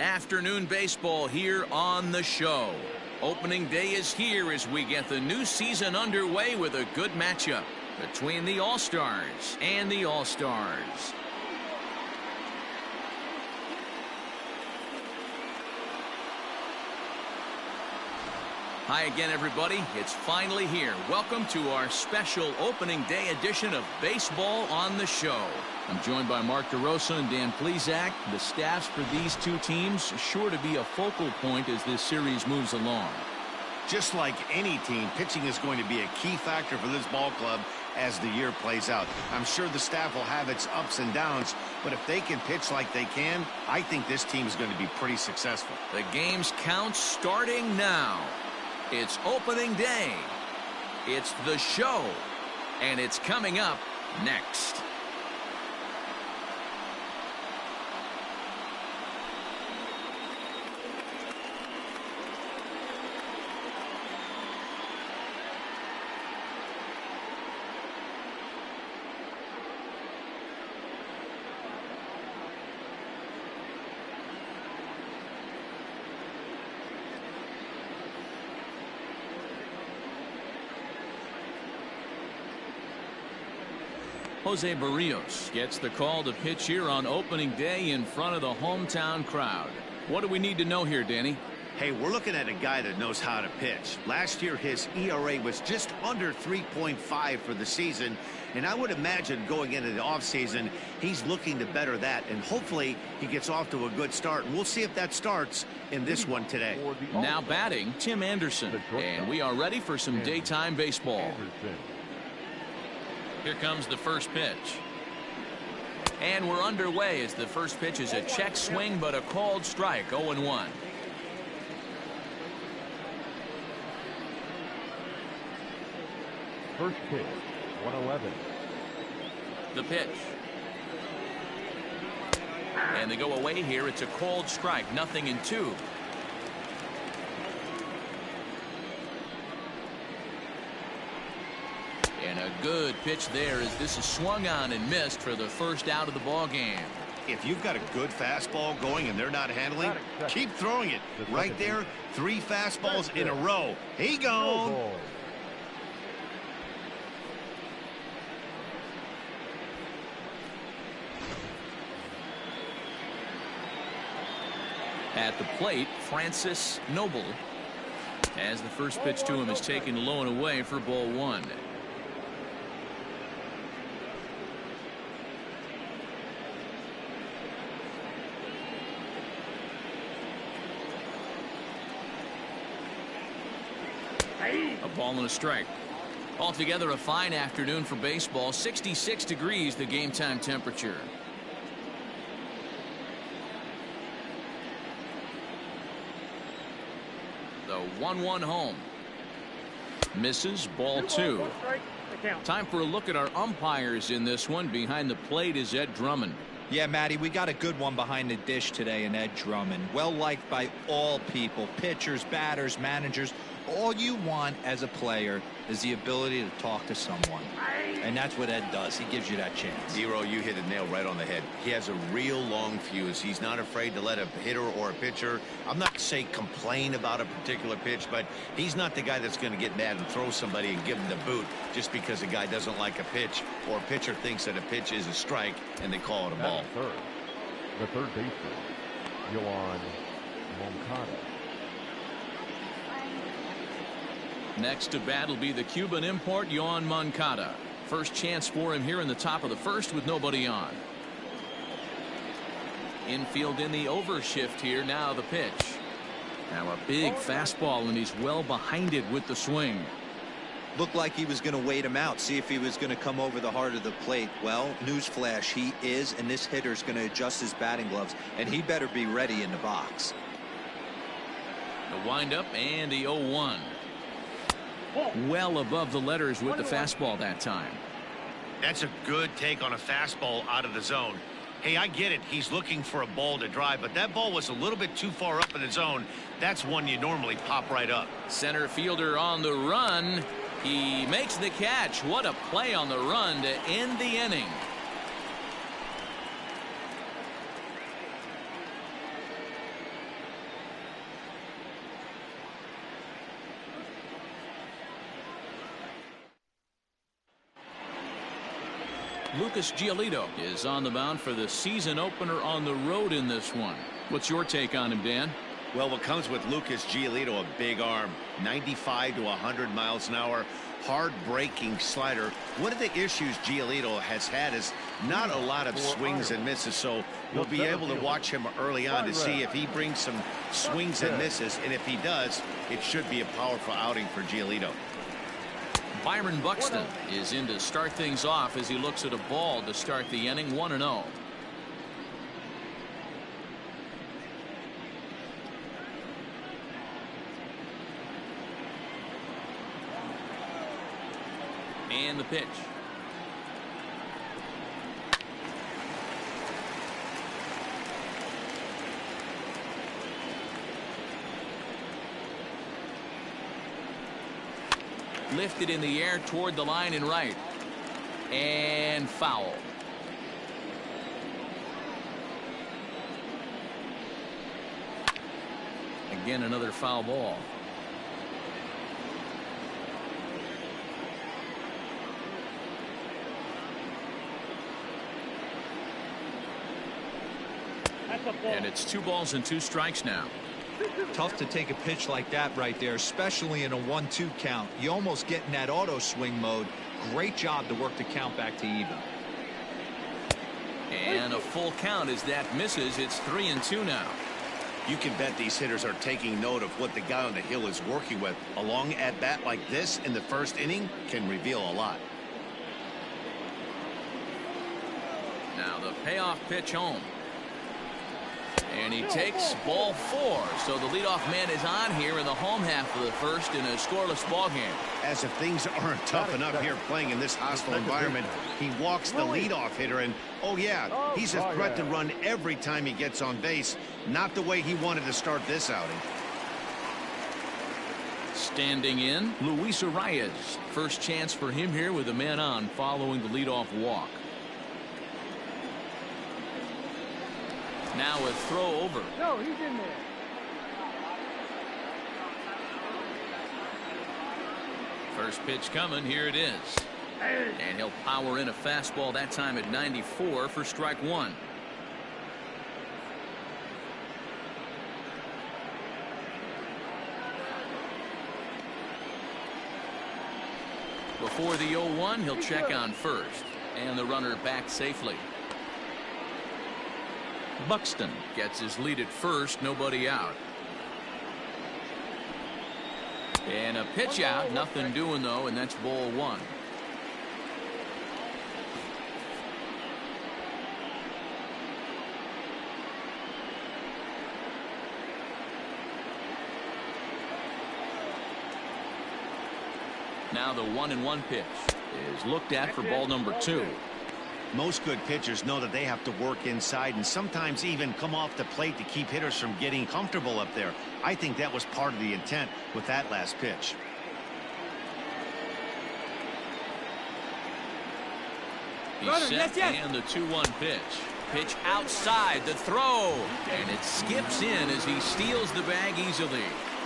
Afternoon baseball here on the show. Opening day is here as we get the new season underway with a good matchup between the All-Stars and the All-Stars. Hi again, everybody. It's finally here. Welcome to our special opening day edition of Baseball on the Show. I'm joined by Mark DeRosa and Dan Plesac. The staffs for these two teams sure to be a focal point as this series moves along. Just like any team, pitching is going to be a key factor for this ball club as the year plays out. I'm sure the staff will have its ups and downs, but if they can pitch like they can, I think this team is going to be pretty successful. The game's count starting now. It's opening day. It's the show, and it's coming up next. Jose Barrios gets the call to pitch here on opening day in front of the hometown crowd. What do we need to know here, Danny? Hey, we're looking at a guy that knows how to pitch. Last year, his ERA was just under 3.5 for the season, and I would imagine going into the offseason, he's looking to better that, and hopefully he gets off to a good start, and we'll see if that starts in this one today. Now batting, Tim Anderson, and we are ready for some daytime baseball. Here comes the first pitch. And we're underway as the first pitch is a check swing, but a called strike, 0-1. First pitch, 111. The pitch. And they go away here. It's a called strike, 0-2. And a good pitch there as this is swung on and missed for the first out of the ball game. If you've got a good fastball going and they're not handling, keep throwing it. Right there, 3 fastballs in a row. He gone. At the plate, Francis Noble, as the first pitch to him is taken low and away for ball 1. A ball and a strike. Altogether a fine afternoon for baseball. 66 degrees the game time temperature. The 1-1 home. Misses, ball 2. Time for a look at our umpires in this one. Behind the plate is Ed Drummond. Yeah, Matty, we got a good one behind the dish today in Ed Drummond. Well liked by all people, pitchers, batters, managers. All you want as a player is the ability to talk to someone. And that's what Ed does. He gives you that chance. Zero, you hit the nail right on the head. He has a real long fuse. He's not afraid to let a hitter or a pitcher, I'm not say complain about a particular pitch, but he's not the guy that's going to get mad and throw somebody and give him the boot just because a guy doesn't like a pitch or a pitcher thinks that a pitch is a strike and they call it a ball. The third baseman, Yohan Moncada. Next to bat will be the Cuban import Yohan Moncada. First chance for him here in the top of the first with nobody on. Infield in the overshift here. Now the pitch. Now a big fastball, and he's well behind it with the swing. Looked like he was going to wait him out, see if he was going to come over the heart of the plate. Well, newsflash, he is, and this hitter's going to adjust his batting gloves, and he better be ready in the box. The windup and the 0-1. Well above the letters with the fastball that time. That's a good take on a fastball out of the zone. Hey, I get it. He's looking for a ball to drive, but that ball was a little bit too far up in the zone. That's one you normally pop right up. Center fielder on the run. He makes the catch. What a play on the run to end the inning. Lucas Giolito is on the mound for the season opener on the road in this one. What's your take on him, Dan? Well, what comes with Lucas Giolito, a big arm, 95 to 100 miles an hour, hard-breaking slider. One of the issues Giolito has had is not a lot of swings and misses, so we'll be able to watch him early on to see if he brings some swings and misses, and if he does, it should be a powerful outing for Giolito. Byron Buxton is in to start things off as he looks at a ball to start the inning. 1-0. And the pitch. Lifted in the air toward the line and right. And foul. Again, another foul ball. And it's 2 balls and 2 strikes now. Tough to take a pitch like that right there, especially in a 1-2 count. You almost get in that auto swing mode. Great job to work the count back to even. And a full count as that misses. It's 3-2 now. You can bet these hitters are taking note of what the guy on the hill is working with. A long at bat like this in the first inning can reveal a lot. Now the payoff pitch home. And he takes ball 4. So the leadoff man is on here in the home half of the first in a scoreless ball game. As if things aren't tough enough here playing in this hostile environment, he walks the leadoff hitter, and oh yeah, he's a threat to run every time he gets on base. Not the way he wanted to start this outing. Standing in, Luis Arias. First chance for him here with a man on following the leadoff walk. Now a throw over. No, he's in there. First pitch coming. Here it is. And he'll power in a fastball that time at 94 for strike 1. Before the 0-1, he'll check on first. And the runner back safely. Buxton gets his lead at first, nobody out. And a pitch out, nothing doing though, and that's ball 1. Now the 1-1 pitch is looked at for ball number 2. Most good pitchers know that they have to work inside and sometimes even come off the plate to keep hitters from getting comfortable up there. I think that was part of the intent with that last pitch. He's set, and the 2-1 pitch. Pitch outside, the throw, and it skips in as he steals the bag easily.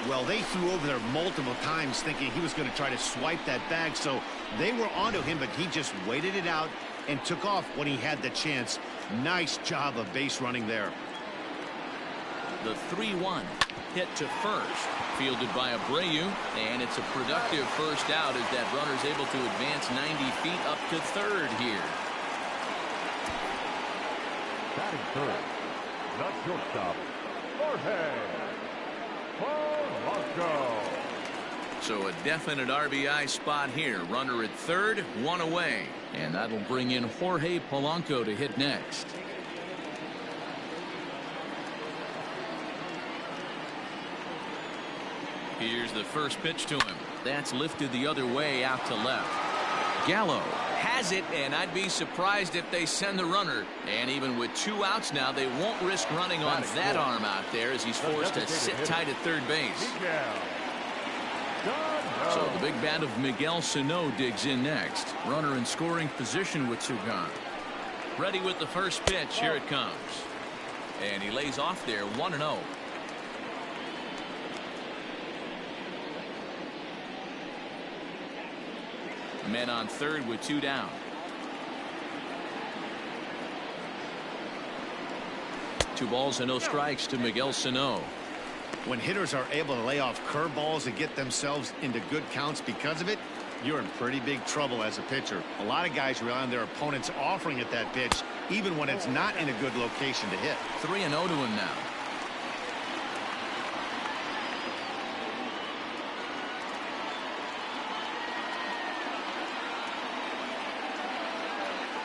Well, they threw over there multiple times thinking he was going to try to swipe that bag, so they were onto him, but he just waited it out and took off when he had the chance. Nice job of base running there. The 3-1 hit to first, fielded by Abreu, and it's a productive first out as that runner's able to advance 90 feet up to third here. Batting third, the shortstop, Jorge Polanco. So a definite RBI spot here. Runner at third, 1 away. And that'll bring in Jorge Polanco to hit next. Here's the first pitch to him. That's lifted the other way out to left. Gallo has it, and I'd be surprised if they send the runner. And even with 2 outs now, they won't risk running on that arm out there as he's forced to sit tight at third base. So the big bat of Miguel Sano digs in next. Runner in scoring position with 2 gone. Ready with the first pitch. Here it comes. And he lays off there, 1-0. Men on third with 2 down. 2 balls and no strikes to Miguel Sano. When hitters are able to lay off curveballs and get themselves into good counts because of it, you're in pretty big trouble as a pitcher. A lot of guys rely on their opponents offering at that pitch, even when it's not in a good location to hit. 3-0 to him now.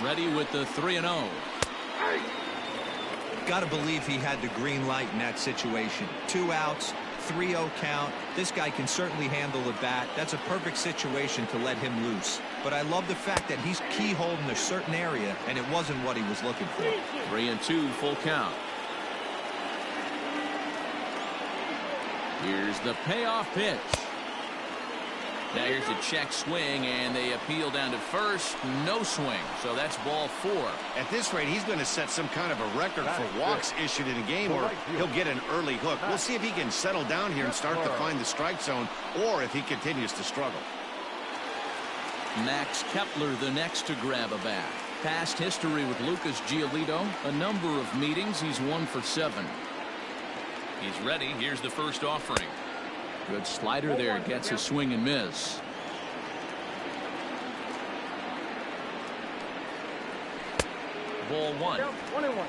Ready with the 3-0. Got to believe he had the green light in that situation. 2 outs, 3-0 count. This guy can certainly handle the bat. That's a perfect situation to let him loose. But I love the fact that he's keyholing a certain area, and it wasn't what he was looking for. 3-2, full count. Here's the payoff pitch. Now here's a check swing, and they appeal down to first. No swing, so that's ball 4. At this rate, he's going to set some kind of a record for walks issued in a game, or he'll get an early hook. We'll see if he can settle down here and start to find the strike zone, or if he continues to struggle. Max Kepler the next to grab a bat. Past history with Lucas Giolito, a number of meetings. He's 1 for 7. He's ready. Here's the first offering. Good slider there, gets a swing and miss. Ball 1. 1-1.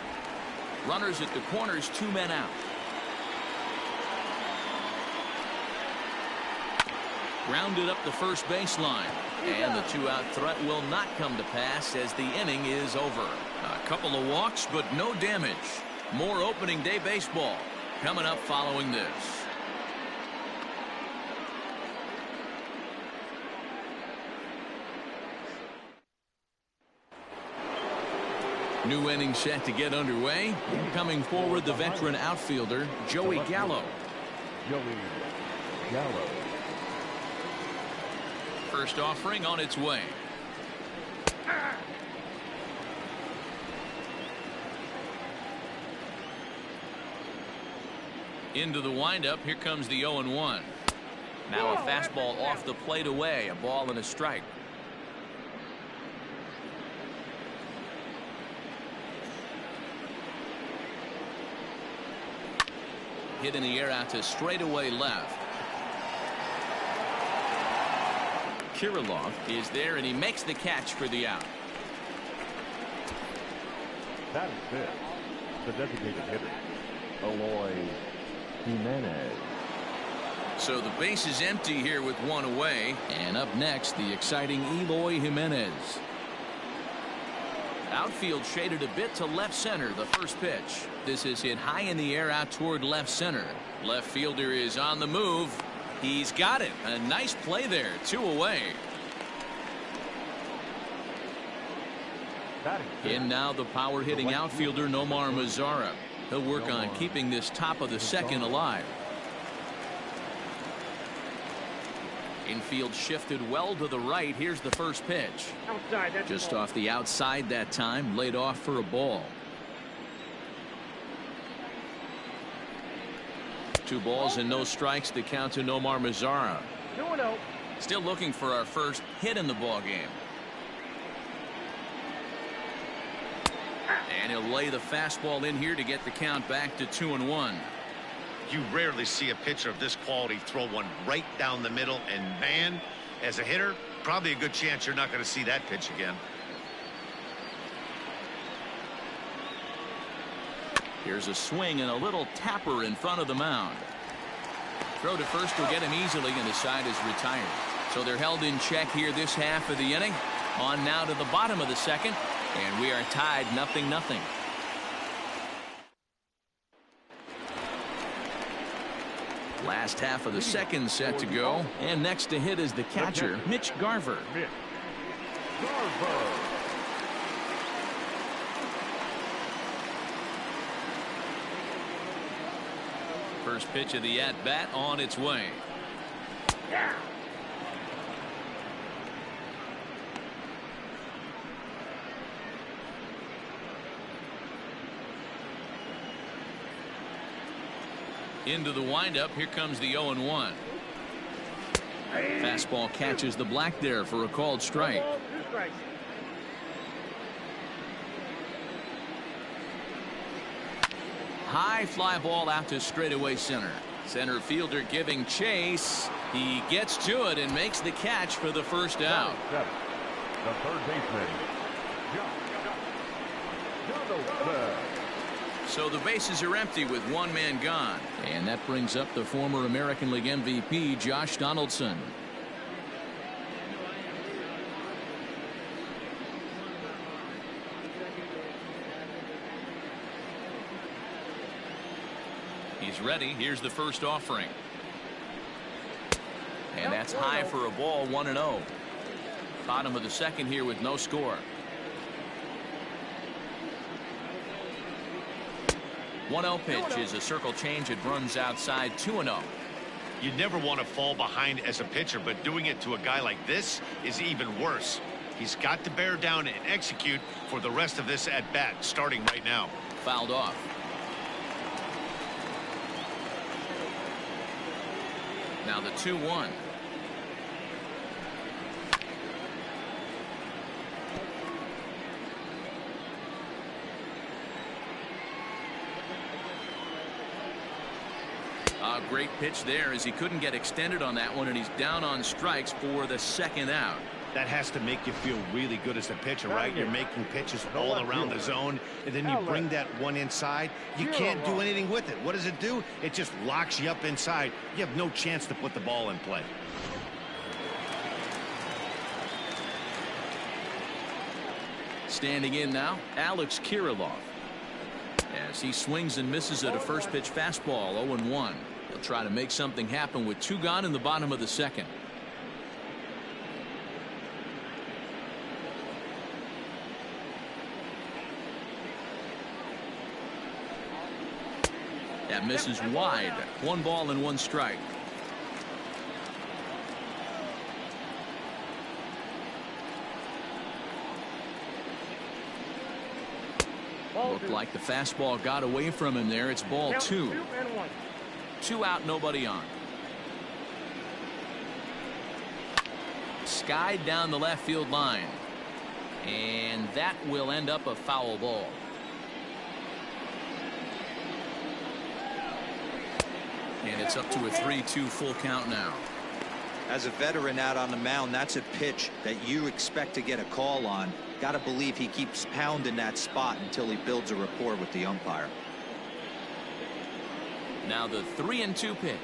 Runners at the corners, 2 men out. Grounded up the first baseline. And the 2-out threat will not come to pass as the inning is over. A couple of walks, but no damage. More opening day baseball coming up following this. New inning set to get underway. Coming forward, the veteran outfielder, Joey Gallo. Joey Gallo. First offering on its way. Into the windup. Here comes the 0-1. Now a fastball off the plate away. A ball and a strike. Hit in the air out to straightaway left. Kirilov is there, and he makes the catch for the out. That is it. The designated hitter, Eloy Jimenez. So the base is empty here with 1 away. And up next, the exciting Eloy Jimenez. Outfield shaded a bit to left center. The first pitch. This is hit high in the air out toward left center. Left fielder is on the move. He's got it. A nice play there. 2 away. In now the power hitting outfielder Nomar Mazara. He'll work on keeping this top of the second alive. Infield shifted well to the right. Here's the first pitch. Outside. That's Just off the outside that time. Laid off for a ball. 2 balls and no strikes to count to Nomar Mazara. 2-0. Still looking for our first hit in the ball game. And he'll lay the fastball in here to get the count back to 2-1. You rarely see a pitcher of this quality throw one right down the middle, and man, as a hitter, probably a good chance you're not going to see that pitch again. Here's a swing and a little tapper in front of the mound. Throw to first will get him easily, and the side is retired. So they're held in check here this half of the inning. On now to the bottom of the second, and we are tied 0-0. Last half of the second set to go, and next to hit is the catcher, Mitch Garver. Mitch Garver. First pitch of the at-bat on its way. Yeah. Into the windup. Here comes the 0-1. Fastball catches the black there for a called strike. 2 strikes. High fly ball out to straightaway center. Center fielder giving chase. He gets to it and makes the catch for the first out. The third baseman, Jonathan. So the bases are empty with one man gone. And that brings up the former American League MVP, Josh Donaldson. He's ready. Here's the first offering. And that's high for a ball, 1-0. Bottom of the second here with no score. 1-0 pitch is a circle change. It runs outside, 2-0. You never want to fall behind as a pitcher, but doing it to a guy like this is even worse. He's got to bear down and execute for the rest of this at bat, starting right now. Fouled off. Now the 2-1. A great pitch there as he couldn't get extended on that one, and he's down on strikes for the second out. That has to make you feel really good as a pitcher, right? You're making pitches all around the zone, and then you bring that one inside. You can't do anything with it. What does it do? It just locks you up inside. You have no chance to put the ball in play. Standing in now, Alex Kirilloff. As he swings and misses at a first pitch fastball, 0-1. He'll try to make something happen with two gone in the bottom of the second. That misses wide. 1 ball and 1 strike. Looked like the fastball got away from him there. It's ball 2. 2 out, nobody on. Skied down the left field line. And that will end up a foul ball. And it's up to a 3-2 full count now. As a veteran out on the mound, that's a pitch that you expect to get a call on. Got to believe he keeps pounding that spot until he builds a rapport with the umpire. Now the 3-2 pitch.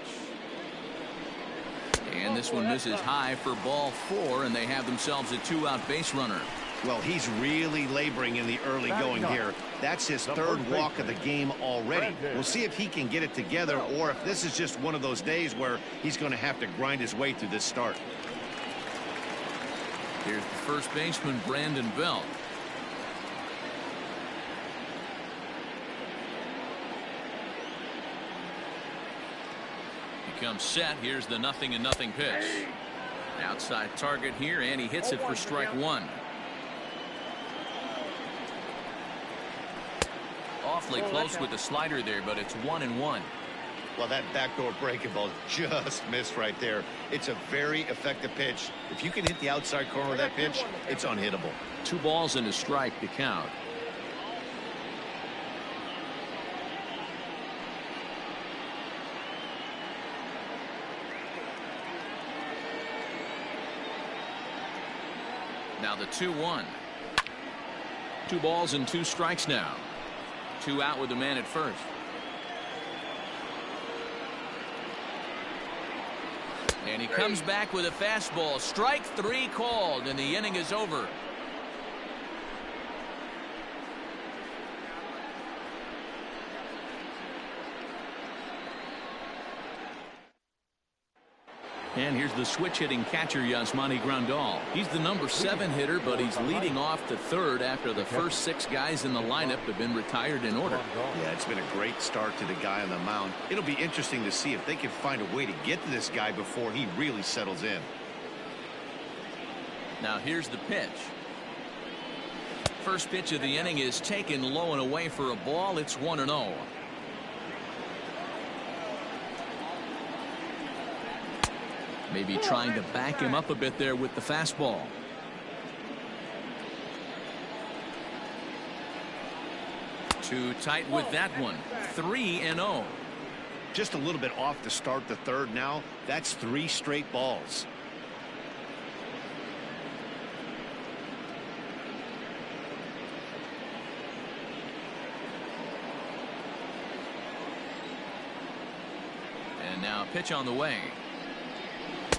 And this one misses high for ball 4, and they have themselves a 2-out base runner. Well, he's really laboring in the early going here. That's his third walk of the game already. We'll see if he can get it together, or if this is just one of those days where he's going to have to grind his way through this start. Here's the first baseman, Brandon Belt. He comes set. Here's the 0-0 pitch. Outside target here, and he hits it for strike 1. Awfully close with the slider there, but it's 1-1. Well, that backdoor breaking ball just missed right there. It's a very effective pitch. If you can hit the outside corner of that pitch, it's unhittable. 2 balls and a strike to count. Now the 2-1. 2 balls and 2 strikes now. 2 out with the man at first. And he comes back with a fastball. Strike 3 called, and the inning is over. And here's the switch hitting catcher, Yasmani Grandal. He's the number 7 hitter, but he's leading off the third after the first 6 guys in the lineup have been retired in order. Yeah, it's been a great start to the guy on the mound. It'll be interesting to see if they can find a way to get to this guy before he really settles in. Now here's the pitch. First pitch of the inning is taken low and away for a ball. It's 1-0. Maybe trying to back him up a bit there with the fastball. Too tight with that one. 3-0. Just a little bit off to start the third now. That's 3 straight balls. And now pitch on the way.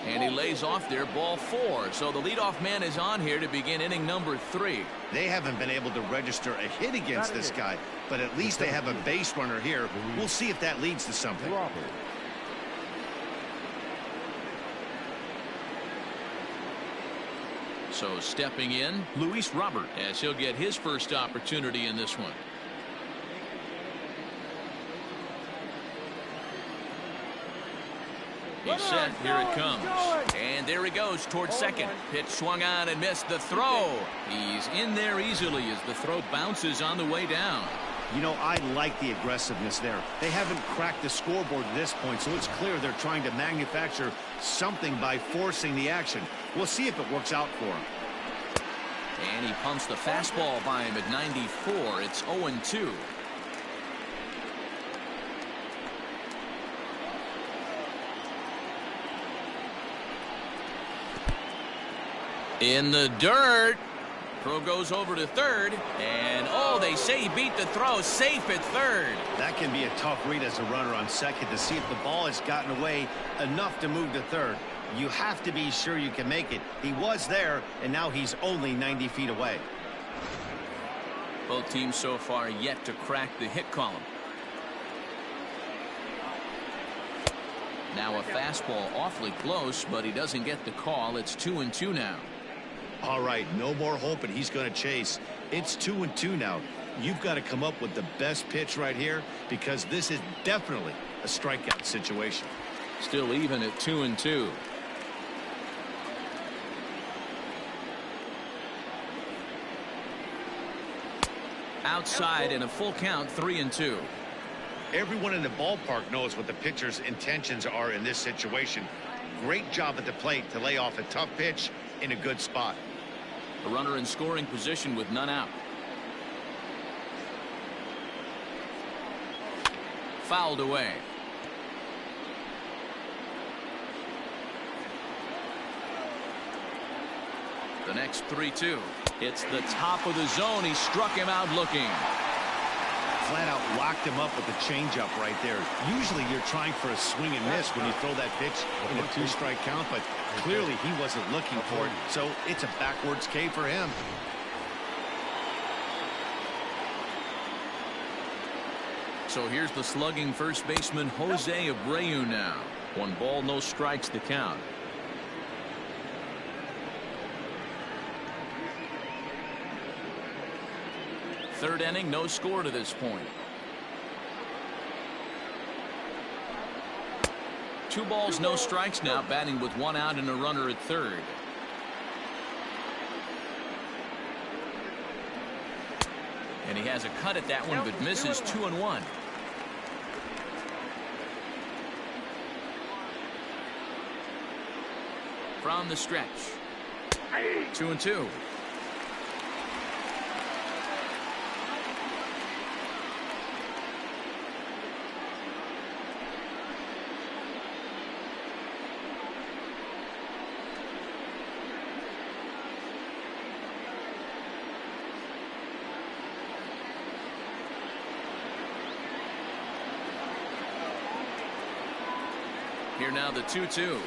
And he lays off there, ball 4. So the leadoff man is on here to begin inning number 3. They haven't been able to register a hit against this guy, but at least they have a base runner here. We'll see if that leads to something. So stepping in, Luis Robert, as he'll get his first opportunity in this one. He's set. Here it comes. And there he goes towards second. Pitch swung on and missed the throw. He's in there easily as the throw bounces on the way down. You know, I like the aggressiveness there. They haven't cracked the scoreboard at this point, so it's clear they're trying to manufacture something by forcing the action. We'll see if it works out for him. And he pumps the fastball by him at 94. It's 0-2. In the dirt. Throw goes over to third. And, oh, they say he beat the throw. Safe at third. That can be a tough read as a runner on second to see if the ball has gotten away enough to move to third. You have to be sure you can make it. He was there, and now he's only 90 feet away. Both teams so far yet to crack the hit column. Now a fastball awfully close, but he doesn't get the call. It's 2-2 now. All right, no more hoping he's going to chase. It's 2-2 now. You've got to come up with the best pitch right here because this is definitely a strikeout situation. Still even at 2-2. Outside in a full count, 3-2. Everyone in the ballpark knows what the pitcher's intentions are in this situation. Great job at the plate to lay off a tough pitch in a good spot. A runner in scoring position with none out. Fouled away. The next 3-2. It's the top of the zone. He struck him out looking. Flat out locked him up with the changeup right there. Usually you're trying for a swing and miss when you throw that pitch in a 2-strike count, but clearly he wasn't looking for it, so it's a backwards K for him. So here's the slugging first baseman Jose Abreu now. 1 ball, no strikes to count. Third inning, no score to this point. 2 balls, no strikes now, batting with 1 out and a runner at third. And he has a cut at that one, but misses 2-1. From the stretch. 2-2. Here now the 2-2.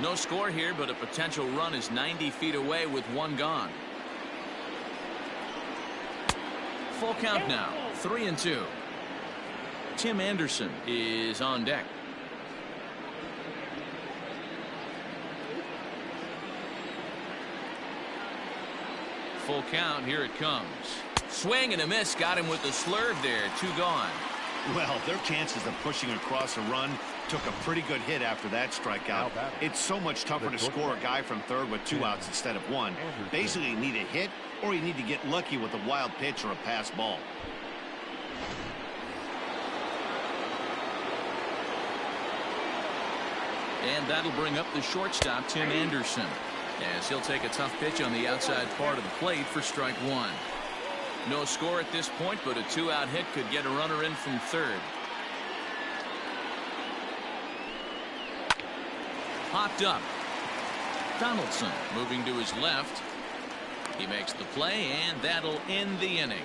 No score here, but a potential run is 90 feet away with 1 gone. Full count now, 3-2. Tim Anderson is on deck. Full count, here it comes. Swing and a miss, got him with the slurve there, 2 gone. Well, their chances of pushing across a run took a pretty good hit after that strikeout. It's so much tougher to score a guy from third with 2 outs instead of 1. Basically, you need a hit or you need to get lucky with a wild pitch or a pass ball. And that'll bring up the shortstop, Tim Anderson, as he'll take a tough pitch on the outside part of the plate for strike 1. No score at this point, but a two-out hit could get a runner in from third. Popped up. Donaldson moving to his left. He makes the play, and that'll end the inning.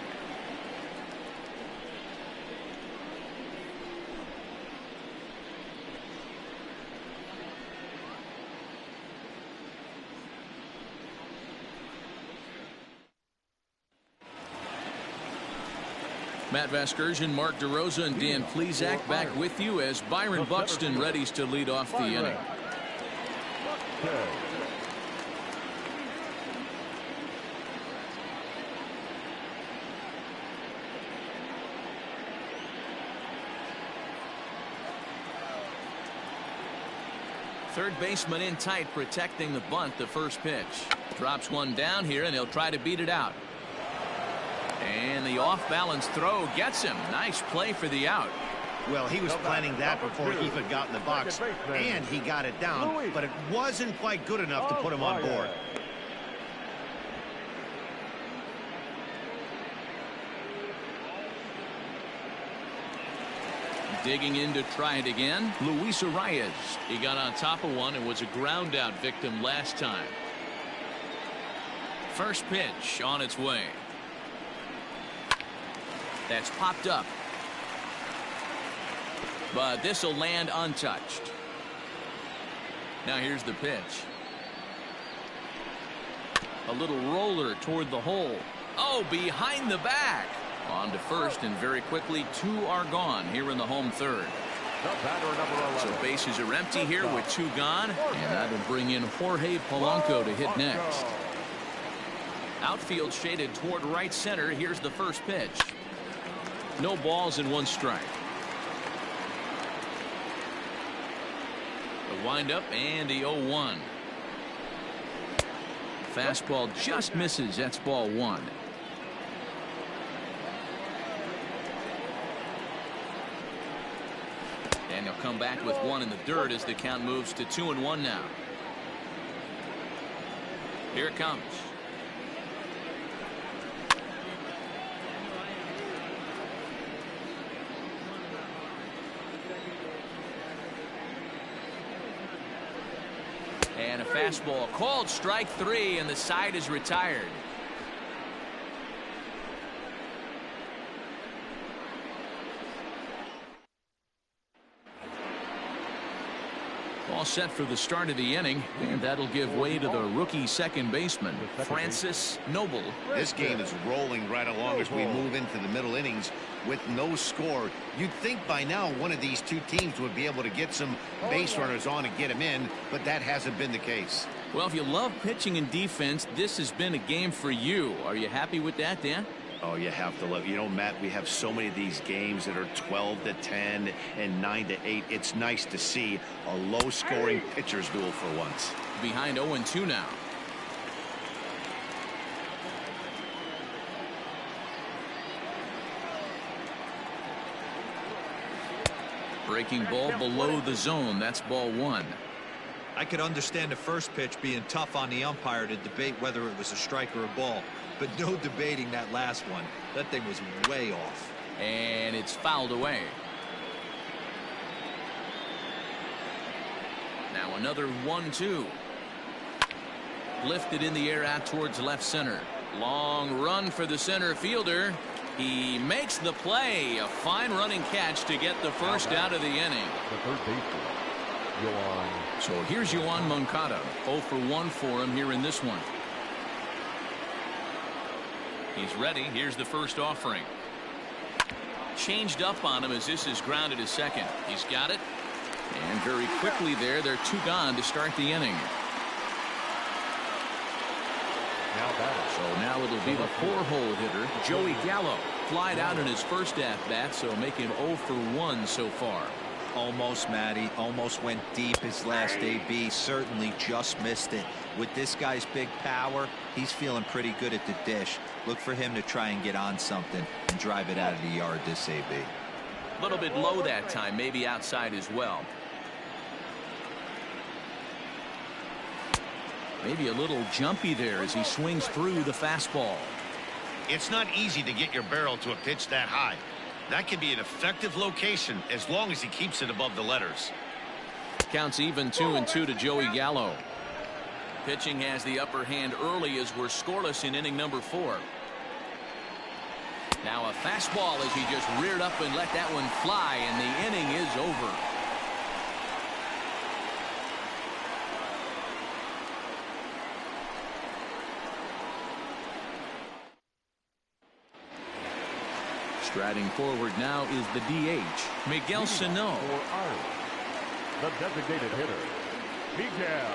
Matt Vasgersian, Mark DeRosa, and Dan Plesac back with you as Byron Buxton readies to lead off the inning. Third baseman in tight, protecting the bunt. The first pitch drops one down here, and he'll try to beat it out. And the off-balance throw gets him. Nice play for the out. Well, he was planning that before he even got in the box, and he got it down, but it wasn't quite good enough to put him on board. Digging in to try it again, Luis Arias. He got on top of one and was a ground out victim last time. First pitch on its way. That's popped up. But this will land untouched. Now here's the pitch. A little roller toward the hole. Oh, behind the back. On to first, and very quickly two are gone here in the home third. So bases are empty here with two gone, and that'll bring in Jorge Polanco to hit next. Outfield shaded toward right center. Here's the first pitch. No balls and one strike. The windup and the 0-1. Fastball just misses. That's ball one. And he'll come back with one in the dirt as the count moves to 2-1 now. Here it comes. And a fastball called strike three, and the side is retired. All set for the start of the inning, and that'll give way to the rookie second baseman, Francis Noble. This game is rolling right along as we move into the middle innings with no score. You'd think by now one of these two teams would be able to get some base runners on and get them in, but that hasn't been the case. Well, if you love pitching and defense, this has been a game for you. Are you happy with that, Dan? Oh, you have to love. You know, Matt, we have so many of these games that are 12-10 and 9-8. It's nice to see a low-scoring pitcher's duel for once. Behind 0-2 now. Breaking ball below the zone. That's ball one. I could understand the first pitch being tough on the umpire to debate whether it was a strike or a ball, but no debating that last one. That thing was way off. And it's fouled away. Now another 1-2. Lifted in the air out towards left center. Long run for the center fielder. He makes the play. A fine running catch to get the first out of the inning. The third baseman, Yoan. So here's Yoan Moncada. 0 for 1 for him here in this one. He's ready. Here's the first offering. Changed up on him as this is grounded to second. He's got it. And very quickly there, they're two gone to start the inning. So now it'll be the four-hole hitter, Joey Gallo. Flied out in his first at-bat, so making 0 for 1 so far. Almost, Matty. Almost went deep his last AB. Certainly just missed it. With this guy's big power, he's feeling pretty good at the dish. Look for him to try and get on something and drive it out of the yard this AB. A little bit low that time, maybe outside as well. Maybe a little jumpy there as he swings through the fastball. It's not easy to get your barrel to a pitch that high. That can be an effective location as long as he keeps it above the letters. Counts even 2-2 to Joey Gallo. Pitching has the upper hand early as we're scoreless in inning number 4. Now a fastball as he just reared up and let that one fly, and the inning is over. Striding forward now is the DH, Miguel Sano. For Ireland, the designated hitter, Miguel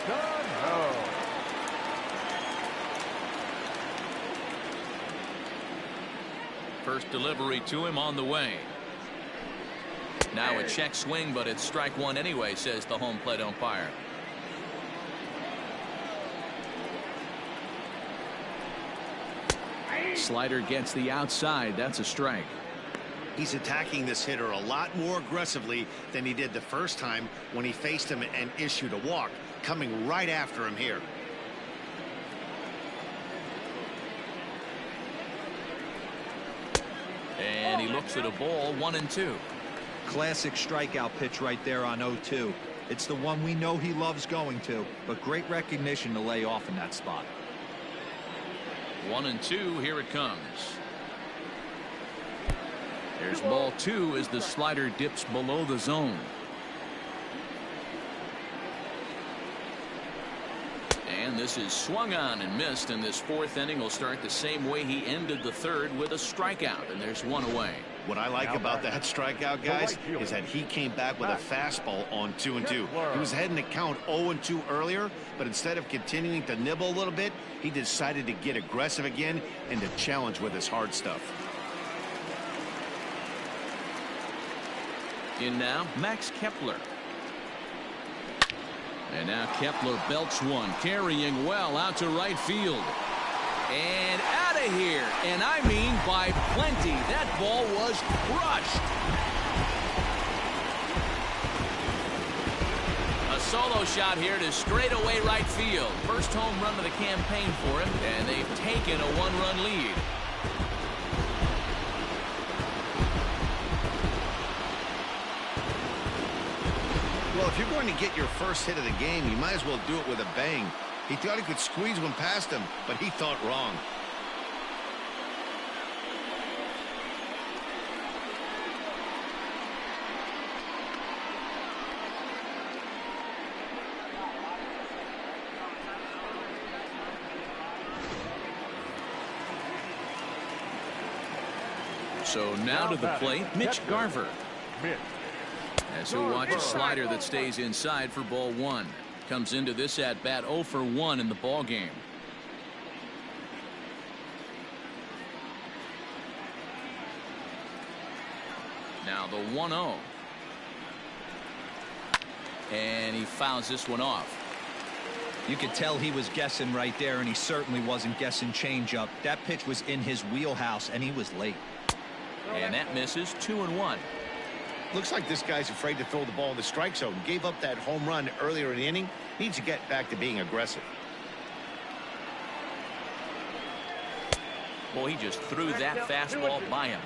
Sano. First delivery to him on the way. Now a check swing, but it's strike one anyway, says the home plate umpire. Slider gets the outside. That's a strike. He's attacking this hitter a lot more aggressively than he did the first time when he faced him and issued a walk, coming right after him here. And he looks at a ball, 1-2. Classic strikeout pitch right there on 0-2. It's the one we know he loves going to, but great recognition to lay off in that spot. 1-2. Here it comes. There's ball 2 as the slider dips below the zone. And this is swung on and missed, and this 4th inning will start the same way he ended the 3rd, with a strikeout, and there's one away. What I like about that strikeout, guys, is that he came back with a fastball on 2-2. He was heading to count 0-2 earlier, but instead of continuing to nibble a little bit, he decided to get aggressive again and to challenge with his hard stuff. In now, Max Kepler. And now Kepler belts one, carrying well out to right field. And out of here, and I mean by plenty. That ball was crushed. A solo shot here to straightaway right field. First home run of the campaign for him, and they've taken a 1-run lead. Well, if you're going to get your first hit of the game, you might as well do it with a bang. He thought he could squeeze one past him, but he thought wrong. So now to the plate, Mitch Garver. As he'll watch a slider that stays inside for ball 1. Comes into this at bat 0 for 1 in the ball game. Now the 1-0. And he fouls this one off. You could tell he was guessing right there, and he certainly wasn't guessing changeup. That pitch was in his wheelhouse, and he was late. And that misses. 2-1. Looks like this guy's afraid to throw the ball in the strike zone. Gave up that home run earlier in the inning. Needs to get back to being aggressive. Boy, he just threw that fastball by him.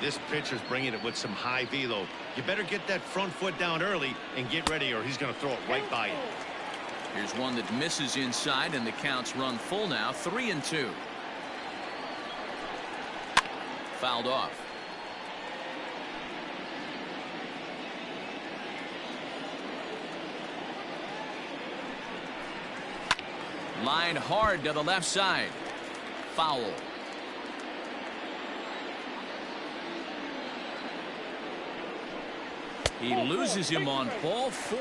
This pitcher's bringing it with some high velo. You better get that front foot down early and get ready, or he's going to throw it right by you. Here's one that misses inside, and the counts run full now. 3-2. Fouled off. Line hard to the left side. Foul. He loses him on ball 4.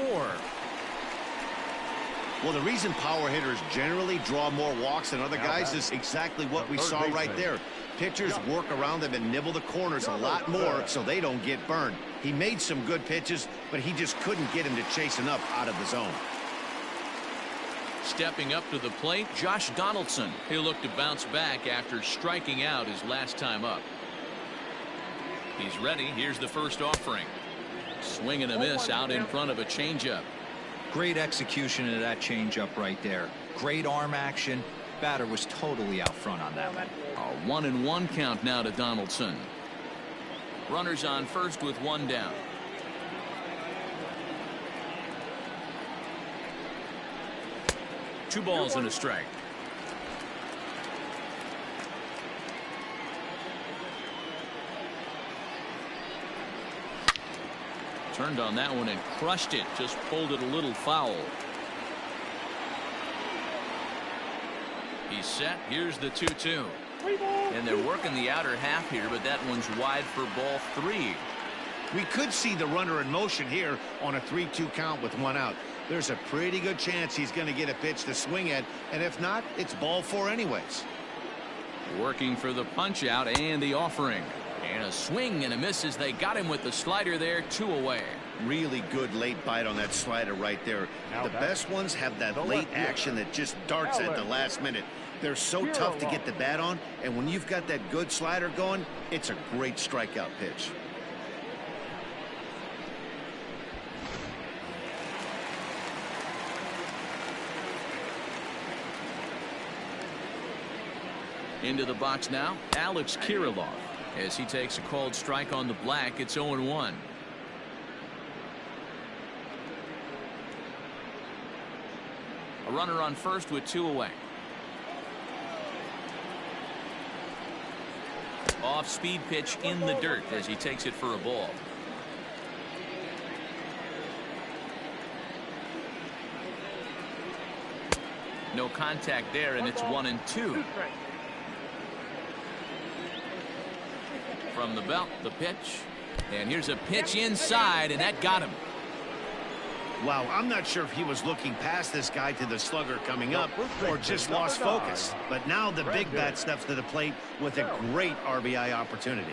Well, the reason power hitters generally draw more walks than other guys is exactly what we saw right there. Pitchers work around them and nibble the corners a lot more so they don't get burned. He made some good pitches, but he just couldn't get him to chase enough out of the zone. Stepping up to the plate, Josh Donaldson. He'll look to bounce back after striking out his last time up. He's ready. Here's the first offering. Swing and a miss out in front of a changeup. Great execution of that changeup right there. Great arm action. batter was totally out front on that one. A 1-1 count now to Donaldson. Runners on first with one down. Two balls and a strike. Turned on that one and crushed it. Just pulled it a little foul. He's set. Here's the 2-2. And they're working the outer half here, but that one's wide for ball 3. We could see the runner in motion here on a 3-2 count with one out. There's a pretty good chance he's going to get a pitch to swing at, and if not, it's ball 4 anyways. Working for the punch out and the offering. And a swing and a miss as they got him with the slider there, 2 away. Really good late bite on that slider right there. The best ones have that late action that just darts at the last minute. They're so tough to get the bat on, and when you've got that good slider going, it's a great strikeout pitch. Into the box now, Alex Kirilloff. As he takes a called strike on the black, it's 0-1. A runner on first with 2 away. Off speed pitch in the dirt as he takes it for a ball. No contact there, and it's 1-2. From the belt, the pitch. And here's a pitch inside, and that got him. Wow, I'm not sure if he was looking past this guy to the slugger coming up or just lost focus. But now the big bat steps to the plate with a great RBI opportunity.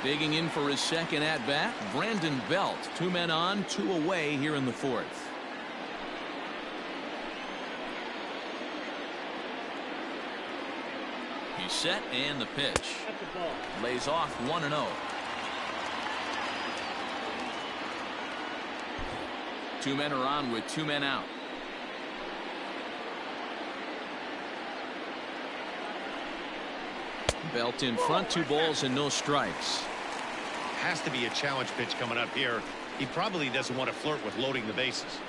Digging in for his second at-bat, Brandon Belt. 2 men on, 2 away here in the 4th. He's set, and the pitch. Lays off 1-0. 2 men are on with 2 men out. Belt in front, 2 balls and no strikes. Has to be a challenge pitch coming up here. He probably doesn't want to flirt with loading the bases.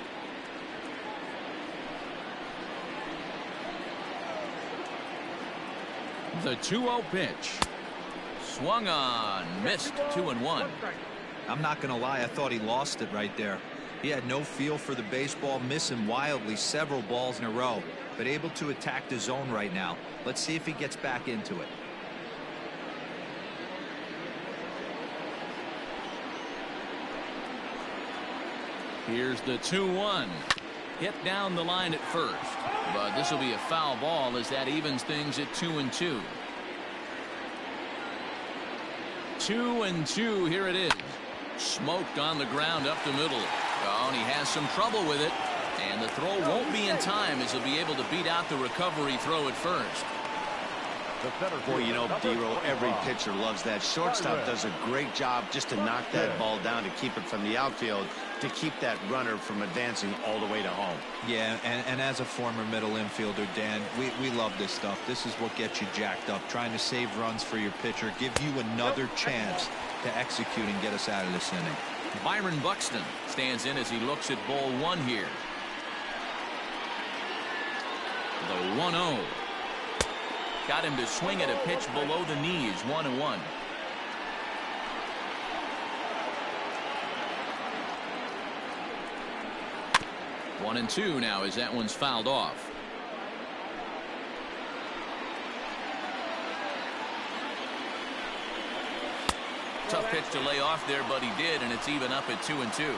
The 2-0 pitch. Swung on, missed. 2-1. I'm not going to lie, I thought he lost it right there. He had no feel for the baseball, missing wildly several balls in a row, but able to attack the zone right now. Let's see if he gets back into it. Here's the 2-1. Hit down the line at first, but this will be a foul ball as that evens things at 2-2. 2-2. Here it is. Smoked on the ground up the middle. Oh, and he has some trouble with it, and the throw won't be in time as he'll be able to beat out the recovery throw at first. Boy, you know, D-Roll, every pitcher loves that. Shortstop does a great job just to knock that ball down to keep it from the outfield, to keep that runner from advancing all the way to home. Yeah, and as a former middle infielder, Dan, we love this stuff. This is what gets you jacked up, trying to save runs for your pitcher, give you another chance to execute and get us out of this inning. Byron Buxton stands in as he looks at ball 1 here. The 1-0. Got him to swing at a pitch below the knees. 1-1. One and 2 now as that one's fouled off. Tough pitch to lay off there, but he did, and it's even up at 2-2.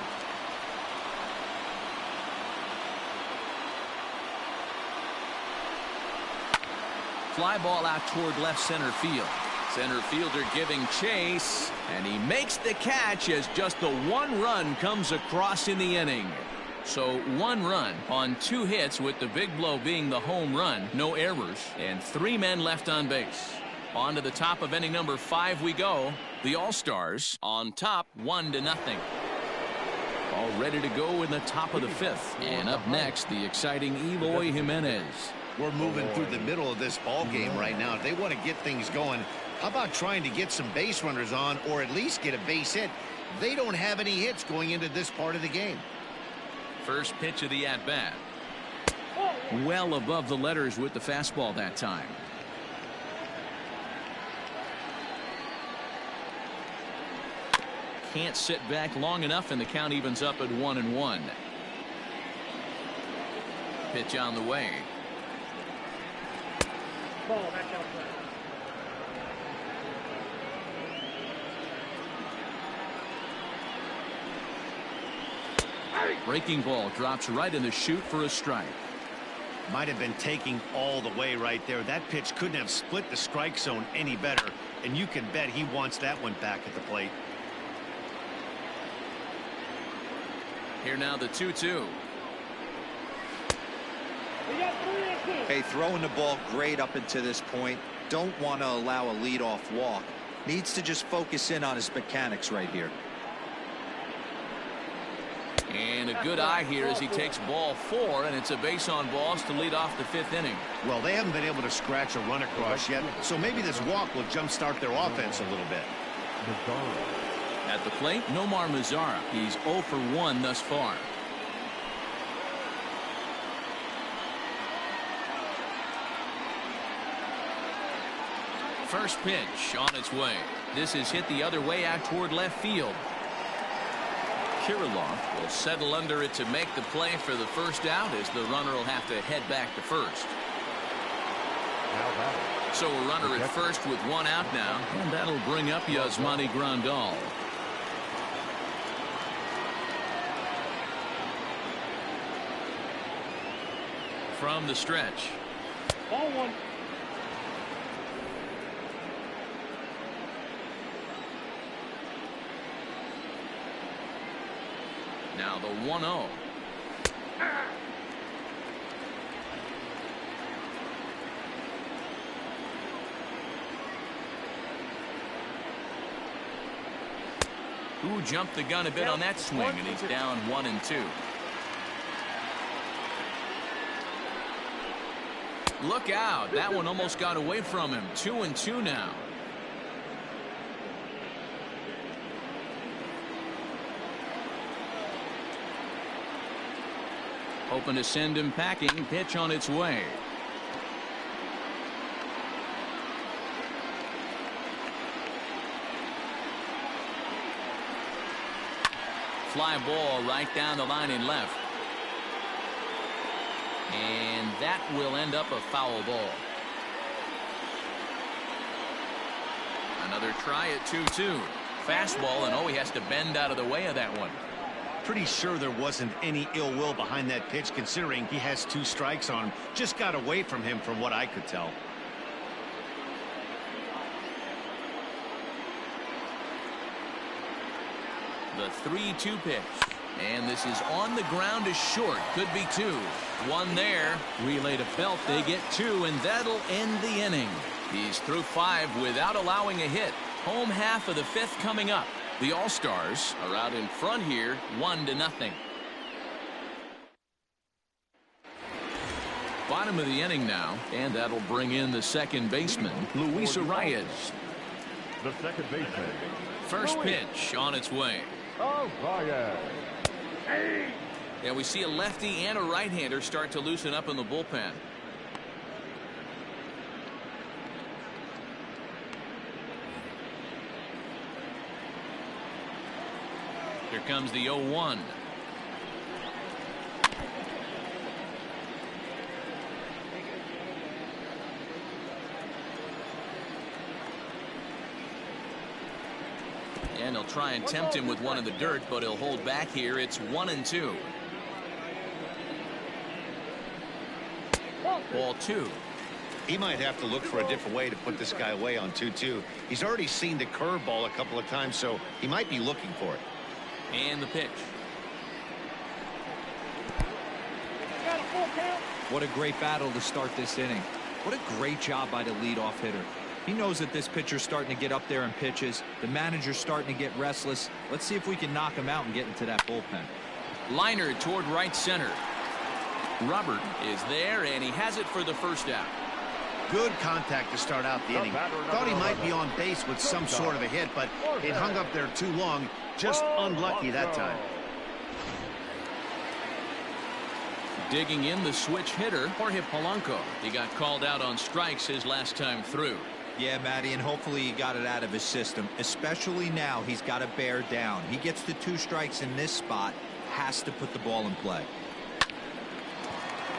Fly ball out toward left center field. Center fielder giving chase, and he makes the catch as just the 1 run comes across in the inning. So 1 run on 2 hits, with the big blow being the home run. No errors, and 3 men left on base. On to the top of inning number 5 we go. The All-Stars on top 1-0. All ready to go in the top of the fifth. And up next, the exciting Eloy Jimenez. We're moving through the middle of this ball game right now. If they want to get things going, how about trying to get some base runners on or at least get a base hit? They don't have any hits going into this part of the game. First pitch of the at-bat. Well above the letters with the fastball that time. Can't sit back long enough, and the count evens up at 1-1. Pitch on the way. Ball, that's outside. Breaking ball drops right in the chute for a strike. Might have been taking all the way right there. That pitch couldn't have split the strike zone any better, and you can bet he wants that one back at the plate. Here now the 2-2. Hey, throwing the ball great up until this point. Don't want to allow a leadoff walk. Needs to just focus in on his mechanics right here. And a good eye here as he takes ball 4, and it's a base on balls to lead off the 5th inning. Well, they haven't been able to scratch a run across yet, so maybe this walk will jumpstart their offense a little bit. At the plate, Nomar Mazara. He's 0 for 1 thus far. First pitch on its way. This is hit the other way out toward left field. Kirilloff will settle under it to make the play for the first out, as the runner will have to head back to first. So a runner at first with 1 out now, and that'll bring up Yasmani Grandal. From the stretch. Ball 1. Now the 1-0. Who jumped the gun a bit on that swing, and he's down 1-2. Look out. That one almost got away from him. 2-2 now. Hoping to send him packing. Pitch on its way. Fly ball right down the line in left. And that will end up a foul ball. Another try at 2-2. Fastball, and he has to bend out of the way of that one. Pretty sure there wasn't any ill will behind that pitch, considering he has 2 strikes on him. Just got away from him from what I could tell. The 3-2 pitch. And this is on the ground is short. Could be 2. 1 there. Relay to Belt. They get 2, and that'll end the inning. He's through 5 without allowing a hit. Home half of the 5th coming up. The All-Stars are out in front here, 1-0. Bottom of the inning now, and that'll bring in the second baseman, Luis Arias. The second baseman. First pitch on its way. Arias. And we see a lefty and a right-hander start to loosen up in the bullpen. Here comes the 0-1. And he'll try and tempt him with one in the dirt, but he'll hold back here. It's 1-2. Ball 2. He might have to look for a different way to put this guy away on 2-2. He's already seen the curveball a couple of times, so he might be looking for it. And the pitch. What a great battle to start this inning. What a great job by the leadoff hitter. He knows that this pitcher's starting to get up there in pitches. The manager's starting to get restless. Let's see if we can knock him out and get into that bullpen. Liner toward right center. Robert is there, and he has it for the first out. Good contact to start out the inning. Thought he might be on base with some sort of a hit, but it hung up there too long. Just unlucky that time. Digging in the switch hitter, Jorge Polanco. He got called out on strikes his last time through. Yeah, Matty, and hopefully he got it out of his system. Especially now, he's got to bear down. He gets the 2 strikes in this spot, has to put the ball in play.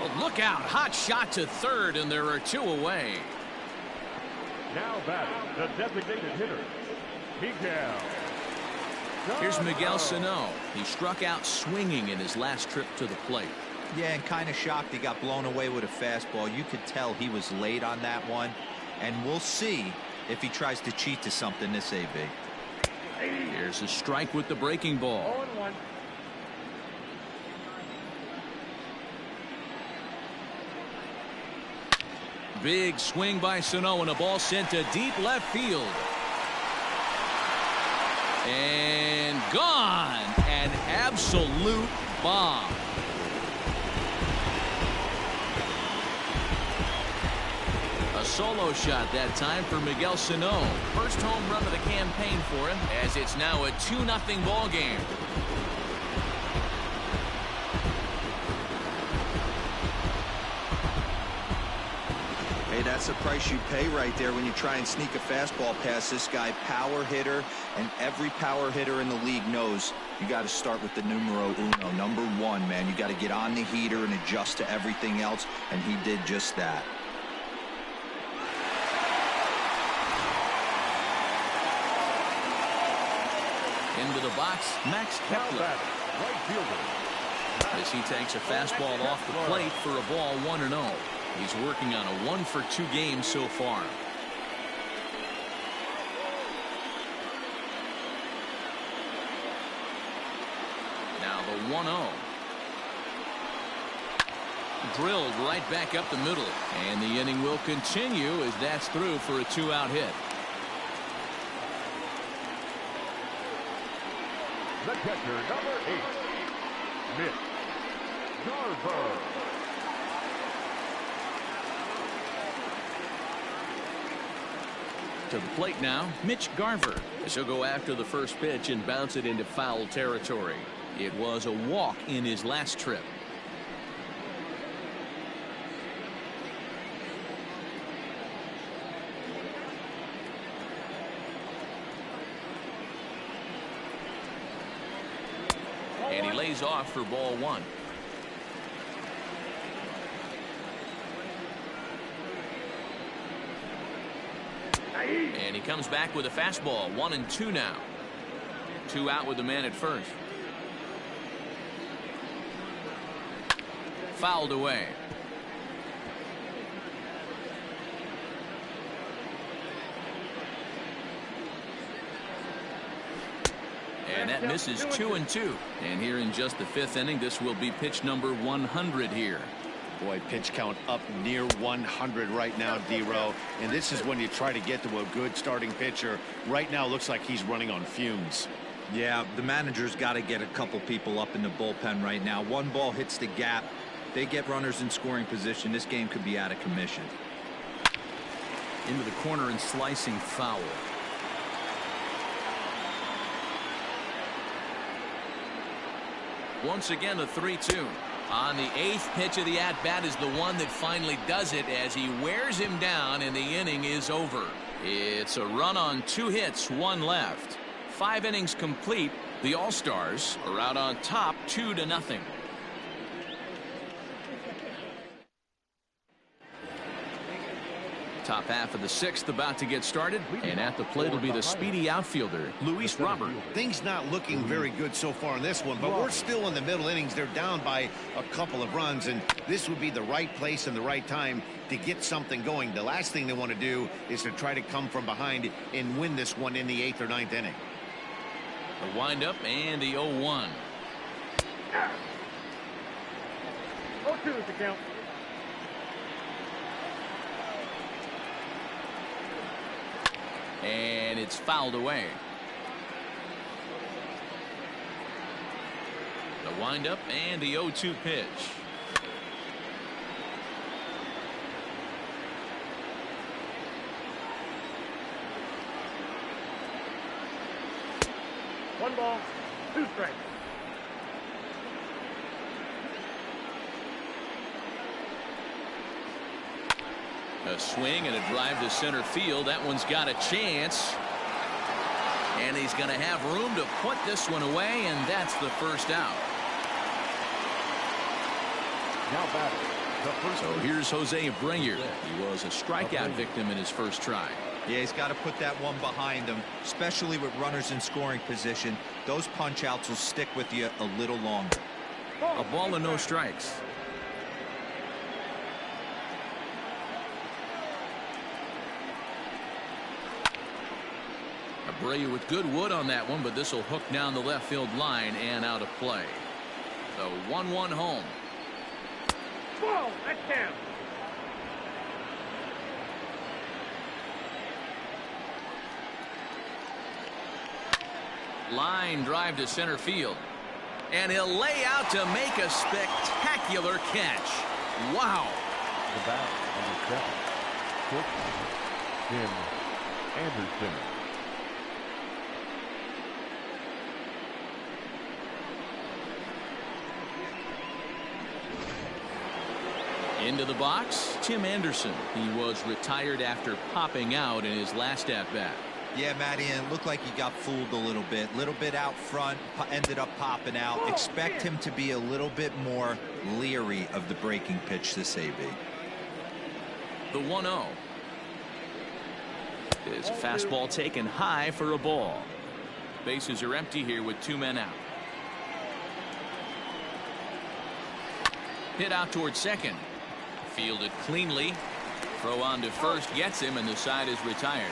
Well, look out. Hot shot to third, and there are 2 away. Now batting, the designated hitter, Miguel. Here's Miguel Sano. He struck out swinging in his last trip to the plate. Yeah, and kind of shocked he got blown away with a fastball. You could tell he was late on that one. And we'll see if he tries to cheat to something this AB. Here's a strike with the breaking ball. 0-1. Big swing by Sano, and a ball sent to deep left field. And gone. An absolute bomb. A solo shot that time for Miguel Sano. First home run of the campaign for him, as it's now a 2-0 ball game. Hey, that's the price you pay right there when you try and sneak a fastball past this guy. Power hitter, and every power hitter in the league knows you got to start with the numero uno, number 1, man. You got to get on the heater and adjust to everything else, and he did just that. Into the box, Max Now Kepler. batting, right fielder. As he takes a fastball off the plate for a ball 1-0. He's working on a 1-for-2 game so far. Now the 1-0. Drilled right back up the middle. And the inning will continue as that's through for a 2-out hit. The catcher, number 8, Mitch Garver. To the plate now, Mitch Garver. As he'll go after the first pitch and bounce it into foul territory. It was a walk in his last trip. And he lays off for ball 1. And he comes back with a fastball. 1-2 now. 2 out with the man at first. Fouled away. And that misses 2-2. And here in just the 5th inning, this will be pitch number 100 here. Boy, pitch count up near 100 right now, D-Row. And this is when you try to get to a good starting pitcher. Right now, looks like he's running on fumes. Yeah, the manager's got to get a couple people up in the bullpen right now. One ball hits the gap. They get runners in scoring position. This game could be out of commission. Into the corner and slicing foul. Once again, a 3-2. On the 8th pitch of the at-bat is the one that finally does it as he wears him down and the inning is over. It's a run on 2 hits, 1 left. 5 innings complete. The All-Stars are out on top 2-0. Top half of the 6th about to get started, and at the plate will be the speedy outfielder, Luis Robert. Things not looking very good so far in this one, but we're still in the middle innings. They're down by a couple of runs, and this would be the right place and the right time to get something going. The last thing they want to do is to try to come from behind and win this one in the 8th or 9th inning. The windup and the 0-1. 0-2 is the count. And it's fouled away. The Wind up and the 0-2 pitch. One ball, 2 strikes. A swing and a drive to center field. That one's got a chance. And he's going to have room to put this one away, and that's the first out. Now batting. So here's Jose Abreu. He was a strikeout victim in his first try. Yeah, he's got to put that one behind him, especially with runners in scoring position. Those punch outs will stick with you a little longer. A ball and no strikes. Abreu with good wood on that one, but this will hook down the left field line and out of play. So 1-1 home. Ball, that's down. Line drive to center field. And he'll lay out to make a spectacular catch. Wow. The bat on the second. Tim Anderson. Into the box, Tim Anderson. He was retired after popping out in his last at-bat. Yeah, Matty, and it looked like he got fooled a little bit out front, ended up popping out. Expect him to be a little bit more leery of the breaking pitch this AB. The 1-0 is a fastball taken high for a ball. Bases are empty here with 2 men out. Hit out towards second. Fielded cleanly. Throw on to first gets him, and the side is retired.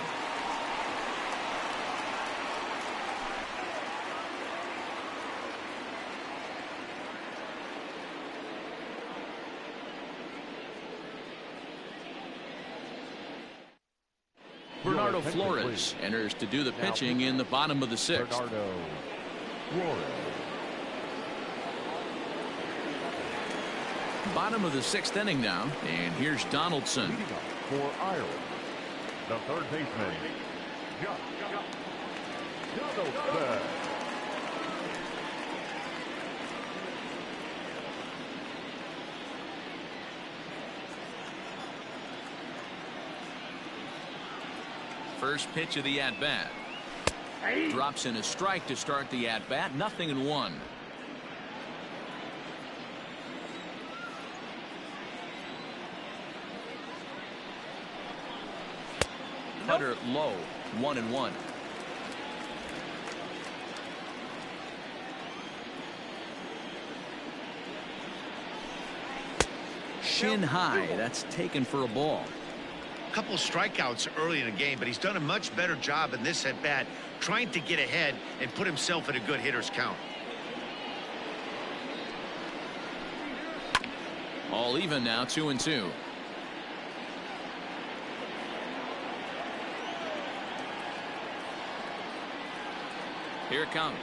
Bernardo Flores enters to do the pitching in the bottom of the 6th. Bernardo Flores. Bottom of the 6th inning now, and here's Donaldson. Leading up for Ireland, the third baseman, Donaldson. First pitch of the at-bat. Drops in a strike to start the at-bat. 0-1. Cutter low. 1-1. Shin high. That's taken for a ball. Couple strikeouts early in the game, but he's done a much better job in this at bat trying to get ahead and put himself in a good hitter's count. All even now, 2-2. Here it comes.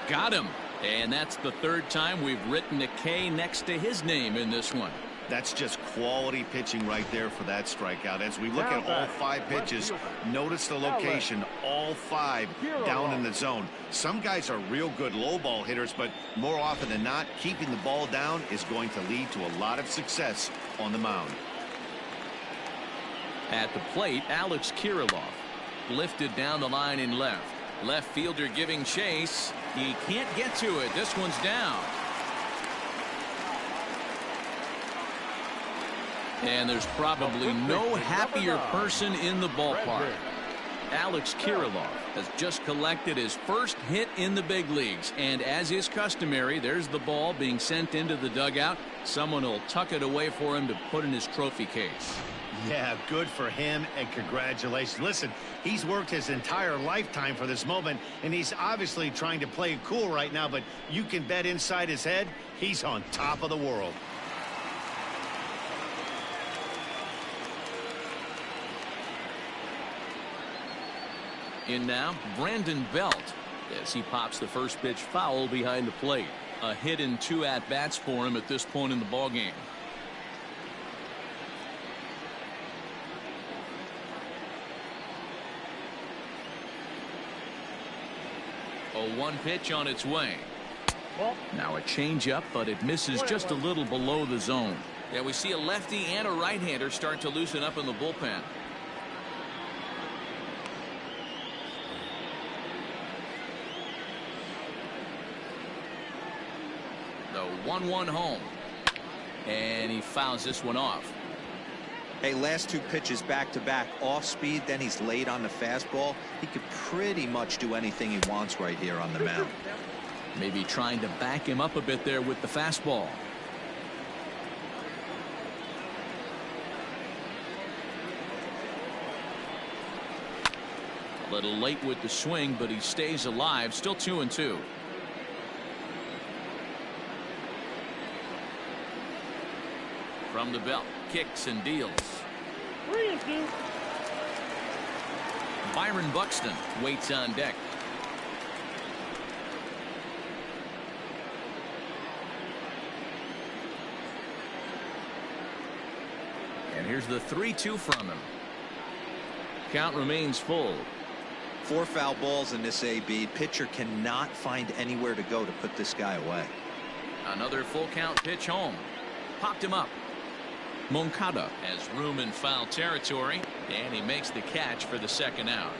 Got him. And that's the 3rd time we've written a K next to his name in this one. That's just quality pitching right there for that strikeout. As we look at all 5 pitches, notice the location, all 5 down in the zone. Some guys are real good low ball hitters, but more often than not, keeping the ball down is going to lead to a lot of success on the mound. At the plate, Alex Kirilloff lifted down the line in left. Left fielder giving chase. He can't get to it. This one's down. And there's probably no happier person in the ballpark. Alex Kirilloff has just collected his first hit in the big leagues. And as is customary, there's the ball being sent into the dugout. Someone will tuck it away for him to put in his trophy case. Yeah, good for him, and congratulations. Listen, he's worked his entire lifetime for this moment, and he's obviously trying to play it cool right now, but you can bet inside his head, he's on top of the world. In now, Brandon Belt. as he pops the first pitch foul behind the plate. A hit and 2 at-bats for him at this point in the ballgame. A 1 pitch on its way. Now a changeup, but it misses just a little below the zone. Yeah, we see a lefty and a right-hander start to loosen up in the bullpen. The 1-1 home. And he fouls this one off. Hey, last 2 pitches back-to-back off speed, then he's late on the fastball. He could pretty much do anything he wants right here on the mound. Maybe trying to back him up a bit there with the fastball. A little late with the swing, but he stays alive. Still 2-2. From the belt, kicks and deals. 3-2. Byron Buxton waits on deck. And here's the 3-2 from him. Count remains full. 4 foul balls in this AB. Pitcher cannot find anywhere to go to put this guy away. Another full count pitch home. Popped him up. Moncada has room in foul territory, and he makes the catch for the second out.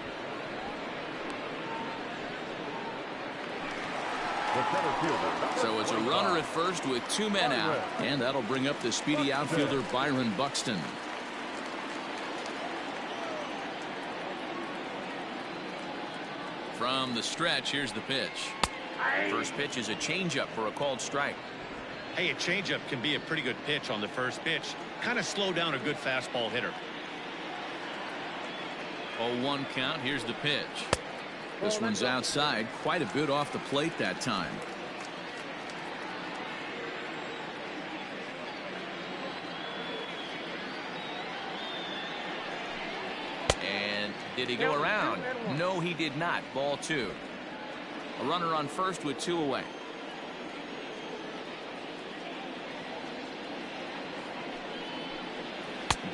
So it's a runner at first with 2 men out, and that'll bring up the speedy outfielder Byron Buxton. From the stretch, here's the pitch. First pitch is a changeup for a called strike. Hey, a changeup can be a pretty good pitch on the first pitch. Kind of slow down a good fastball hitter. 0-1 count. Here's the pitch. This one's outside, quite a bit off the plate that time. And did he go around? No, he did not. Ball 2. A runner on first with 2 away.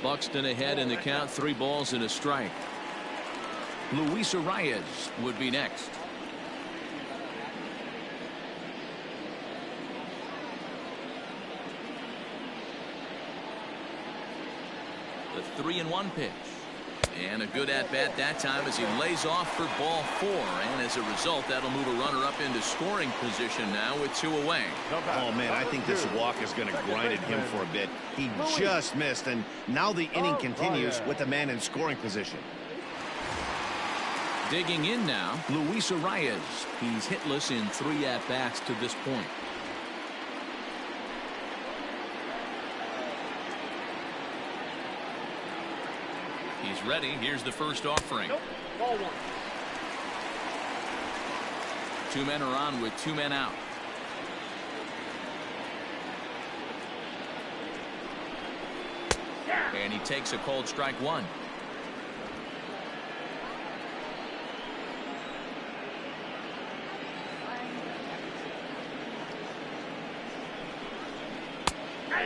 Buxton ahead in the count, 3 balls and a strike. Luis Arias would be next. The 3-1 pitch. And a good at-bat that time as he lays off for ball 4. And as a result, that'll move a runner up into scoring position now with 2 away. Oh, man, I think this walk is going to grind at him for a bit. He just missed, and now the inning continues with a man in scoring position. Digging in now, Luis Arias. He's hitless in 3 at-bats to this point. He's ready. Here's the first offering. Nope. Ball 1. 2 men are on with 2 men out. And he takes a cold strike 1.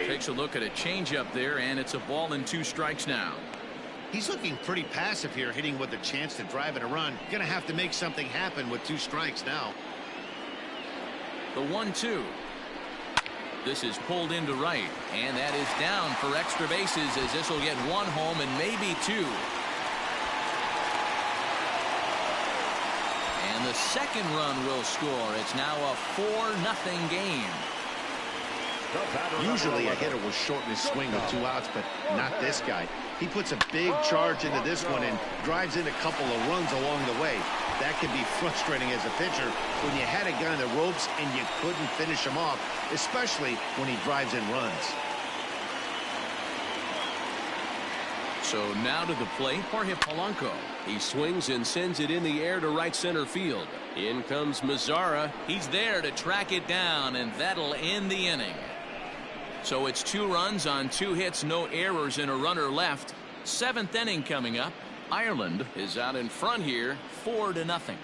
Takes a look at a changeup there, and it's a ball and 2 strikes now. He's looking pretty passive here, hitting with a chance to drive in a run. Gonna have to make something happen with 2 strikes now. The 1-2. This is pulled into right, and that is down for extra bases as this will get 1 home and maybe 2. And the second run will score. It's now a 4-0 game. Usually a hitter will shorten his swing with 2 outs, but not this guy. He puts a big charge into this one and drives in a couple of runs along the way. That can be frustrating as a pitcher when you had a guy on the ropes and you couldn't finish him off, especially when he drives in runs. So now to the plate, Jorge Polanco. He swings and sends it in the air to right center field. In comes Mazzara. He's there to track it down, and that'll end the inning. So it's 2 runs on 2 hits, no errors, and a runner left. 7th inning coming up. Ireland is out in front here, 4-0.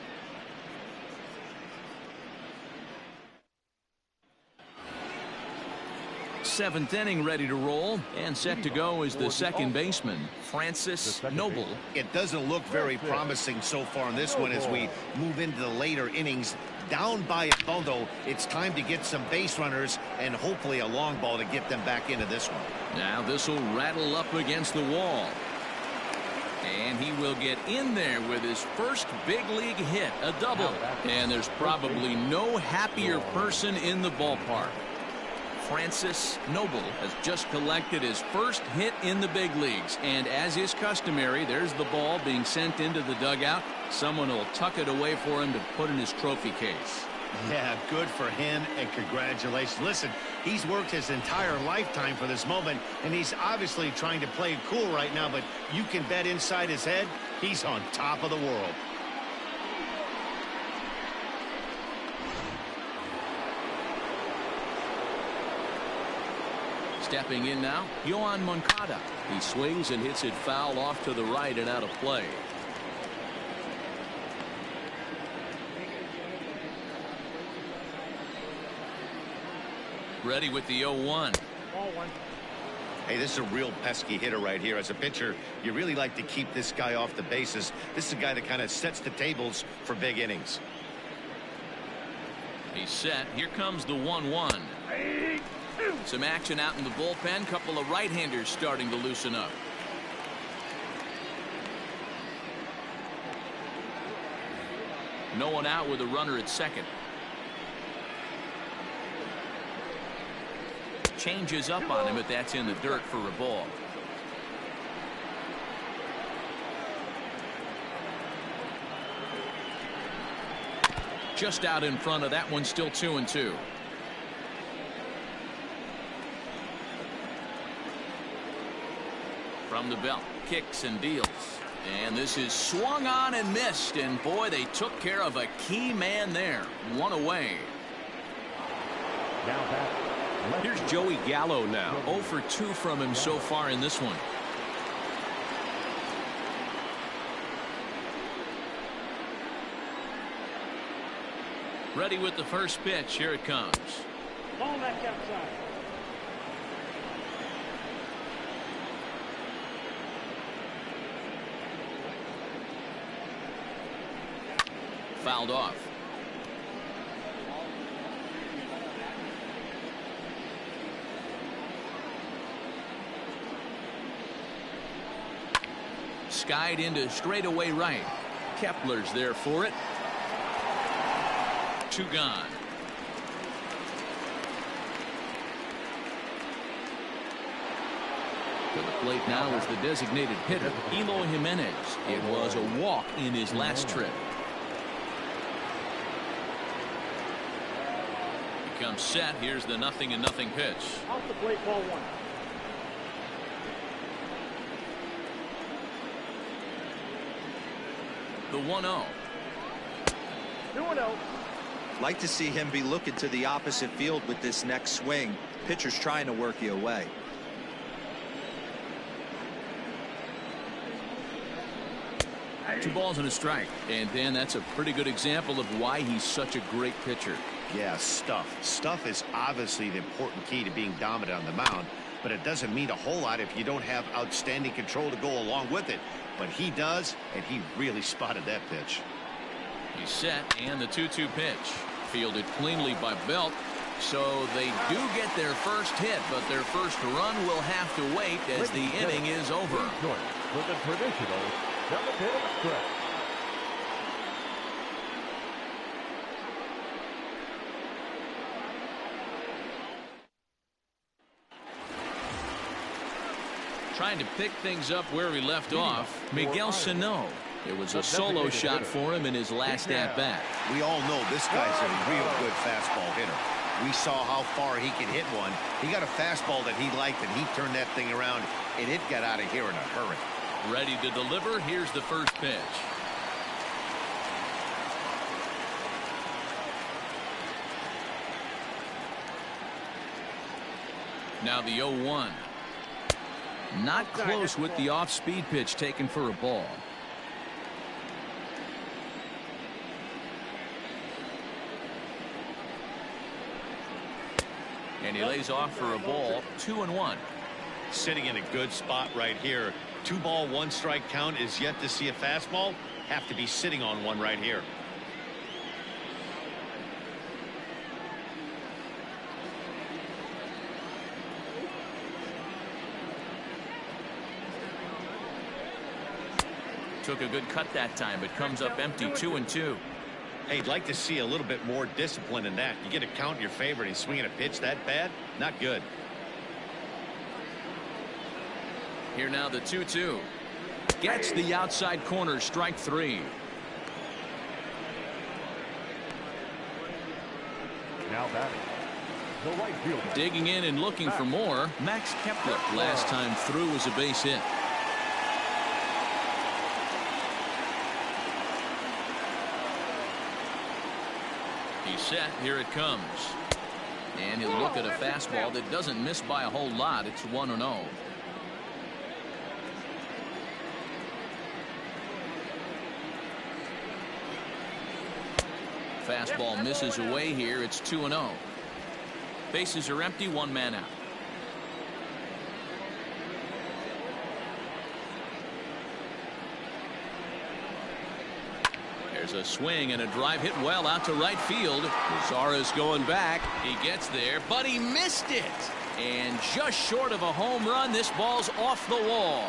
Seventh inning ready to roll, and set to go is the second baseman, Francis Noble. It doesn't look very promising so far in this one as we move into the later innings. Down by a bundle, it's time to get some base runners and hopefully a long ball to get them back into this one. Now this will rattle up against the wall. And he will get in there with his first big league hit, a double. And there's probably no happier person in the ballpark. Francis Noble has just collected his first hit in the big leagues. And as is customary, there's the ball being sent into the dugout. Someone will tuck it away for him to put in his trophy case. Yeah, good for him, and congratulations. Listen, he's worked his entire lifetime for this moment, and he's obviously trying to play it cool right now, but you can bet inside his head, he's on top of the world. Stepping in now, Yohan Moncada. He swings and hits it foul off to the right and out of play. Ready with the 0-1. Hey, this is a real pesky hitter right here. As a pitcher, you really like to keep this guy off the bases. This is a guy that kind of sets the tables for big innings. He's set. Here comes the 1-1. Some action out in the bullpen. Couple of right-handers starting to loosen up. No one out with a runner at second. Changes up on him, but that's in the dirt for a ball. Just out in front of that one, still 2-2. From the belt, kicks and deals. And this is swung on and missed. And boy, they took care of a key man there. One away. Now back. Here's Joey Gallo now. 0 for 2 from him so far in this one. Ready with the first pitch. Here it comes. Ball back outside. Fouled off. Skied into straightaway right. Kepler's there for it. 2 gone. To the plate now is the designated hitter, Eloy Jimenez. It was a walk in his last trip. He comes set. Here's the 0-0 pitch. Off the plate, ball 1. The 1-0. 2-0. Like to see him be looking to the opposite field with this next swing. Pitcher's trying to work you away. Two balls and a strike. And Dan, that's a pretty good example of why he's such a great pitcher. Yeah, stuff. Stuff is obviously the important key to being dominant on the mound, but it doesn't mean a whole lot if you don't have outstanding control to go along with it. But he does, and he really spotted that pitch. He's set, and the 2-2 pitch. Fielded cleanly by Belt. So they do get their first hit, but their first run will have to wait as the inning is over. With the traditional 7th stretch. Trying to pick things up where he left off, Miguel Sano. It was a solo shot for him in his last at-bat. We all know this guy's a real good fastball hitter. We saw how far he could hit one. He got a fastball that he liked, and he turned that thing around, and it got out of here in a hurry. Ready to deliver. Here's the first pitch. Now the 0-1. Not close with the off-speed pitch taken for a ball. And he lays off for a ball, 2-1. Sitting in a good spot right here. 2-ball, 1-strike count is yet to see a fastball. Have to be sitting on one right here. Took a good cut that time, but comes up empty, 2-2. Hey, you'd like to see a little bit more discipline in that. You get a count in your favor and he's swinging a pitch that bad? Not good. Here now the 2-2. Gets the outside corner, strike 3. Now batting, the right fielder. Digging in and looking for more, Max Kepler. Last time through was a base hit. He's set. Here it comes. And he'll look at a fastball that doesn't miss by a whole lot. It's 1-0. Fastball misses away here. It's 2-0. Bases are empty. One man out. There's a swing and a drive hit well out to right field. Zara's going back. He gets there, but he missed it. And just short of a home run, this ball's off the wall.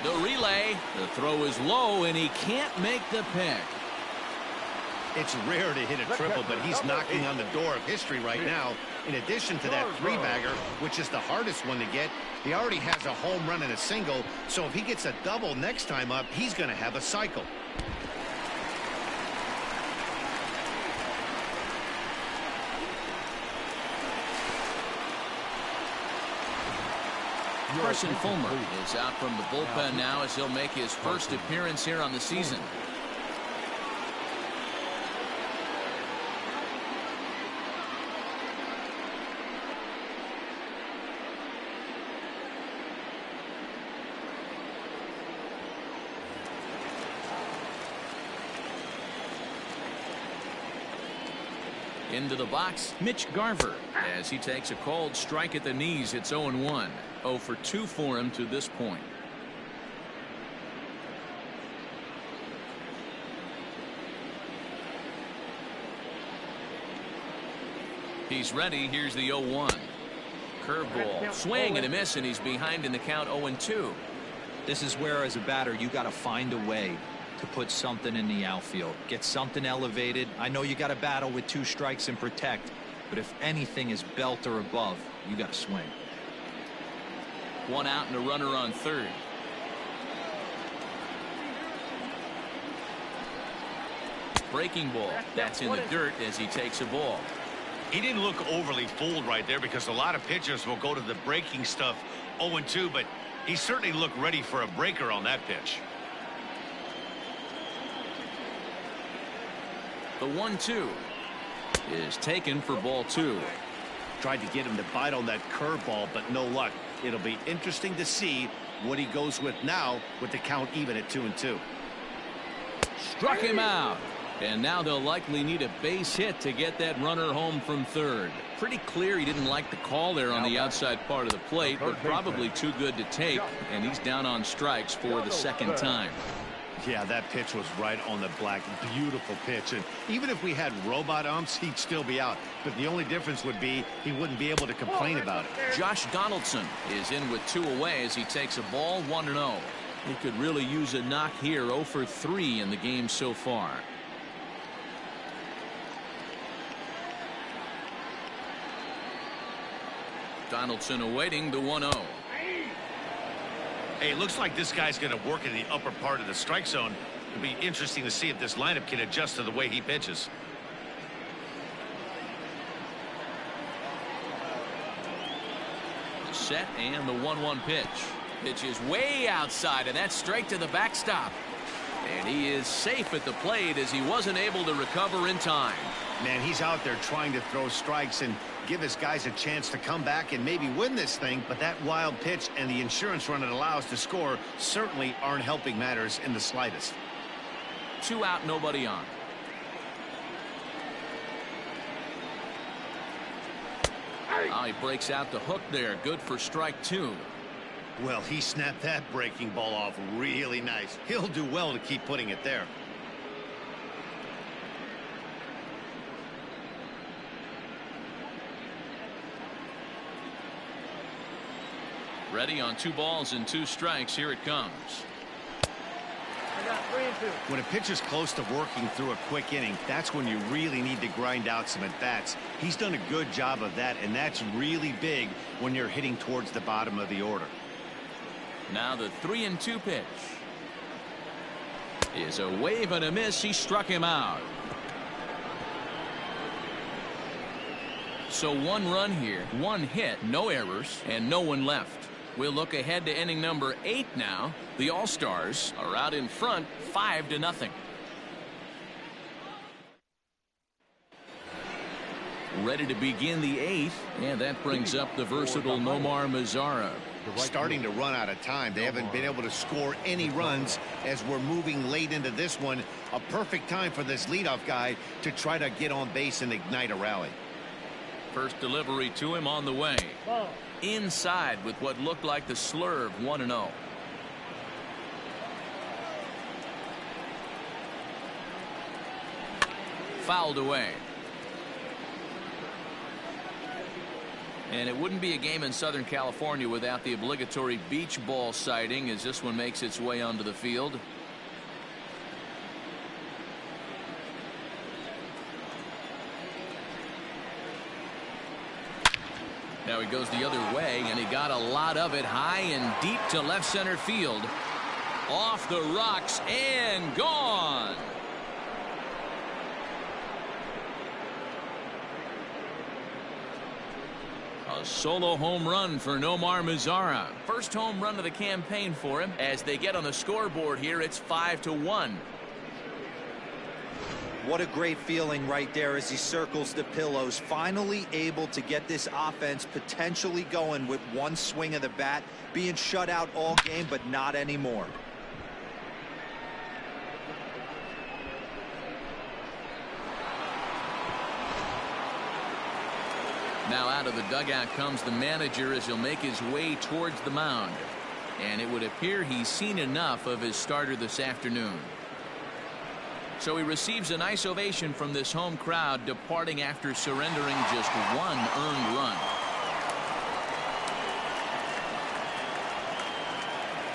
The relay, the throw is low, and he can't make the pick. It's rare to hit a triple, but he's knocking on the door of history right now. In addition to that three-bagger, which is the hardest one to get, he already has a home run and a single, so if he gets a double next time up, he's going to have a cycle. Carson Fulmer is out from the bullpen now as he'll make his first appearance here on the season. Into the box, Mitch Garver, as he takes a cold strike at the knees. It's 0-1. 0 for 2 for him to this point. He's ready. Here's the 0-1. Curveball, swing and a miss, and he's behind in the count, 0-2. This is where, as a batter, you got to find a way to put something in the outfield, get something elevated. I know you got to battle with 2 strikes and protect, but if anything is belt or above, you got to swing. 1 out and a runner on third. Breaking ball. That's in the dirt as he takes a ball. He didn't look overly fooled right there because a lot of pitchers will go to the breaking stuff 0-2, but he certainly looked ready for a breaker on that pitch. The 1-2 is taken for ball 2. Tried to get him to bite on that curveball, but no luck. It'll be interesting to see what he goes with now with the count even at 2-2. Struck him out. And now they'll likely need a base hit to get that runner home from third. Pretty clear he didn't like the call there on the outside part of the plate, but probably too good to take, and he's down on strikes for the second time. Yeah, that pitch was right on the black. Beautiful pitch. And even if we had robot umps, he'd still be out. But the only difference would be he wouldn't be able to complain about it. Josh Donaldson is in with 2 away as he takes a ball, 1-0. He could really use a knock here, 0 for 3 in the game so far. Donaldson awaiting the 1-0. Hey, it looks like this guy's going to work in the upper part of the strike zone. It'll be interesting to see if this lineup can adjust to the way he pitches. Set and the 1-1 pitch. Pitch is way outside, and that's straight to the backstop. And he is safe at the plate as he wasn't able to recover in time. Man, he's out there trying to throw strikes and give his guys a chance to come back and maybe win this thing, but that wild pitch and the insurance run it allows to score certainly aren't helping matters in the slightest. 2 out, nobody on. Oh, he breaks out the hook there. Good for strike 2. Well, he snapped that breaking ball off really nice. He'll do well to keep putting it there. Ready on 2 balls and 2 strikes. Here it comes. I got 3 and 2. When a pitcher's close to working through a quick inning, that's when you really need to grind out some at-bats. He's done a good job of that, and that's really big when you're hitting towards the bottom of the order. Now the 3 and 2 pitch is a wave and a miss. He struck him out. So 1 run here, 1 hit, no errors, and no one left. We'll look ahead to inning number 8 now. The All-Stars are out in front 5-0. Ready to begin the 8th, and that brings up the versatile Nomar Mazara. Starting to run out of time. They haven't been able to score any runs as we're moving late into this one. A perfect time for this leadoff guy to try to get on base and ignite a rally. First delivery to him on the way. Ball. Inside with what looked like the slurve. 1-0. Fouled away. And it wouldn't be a game in Southern California without the obligatory beach ball sighting as this one makes its way onto the field. Now he goes the other way, and he got a lot of it high and deep to left center field. Off the rocks and gone. A solo home run for Nomar Mazara. First home run of the campaign for him. As they get on the scoreboard here, it's 5-1. What a great feeling right there as he circles the pillows. Finally able to get this offense potentially going with 1 swing of the bat. Being shut out all game, but not anymore. Now out of the dugout comes the manager as he'll make his way towards the mound. And it would appear he's seen enough of his starter this afternoon. So he receives a nice ovation from this home crowd, departing after surrendering just 1 earned run.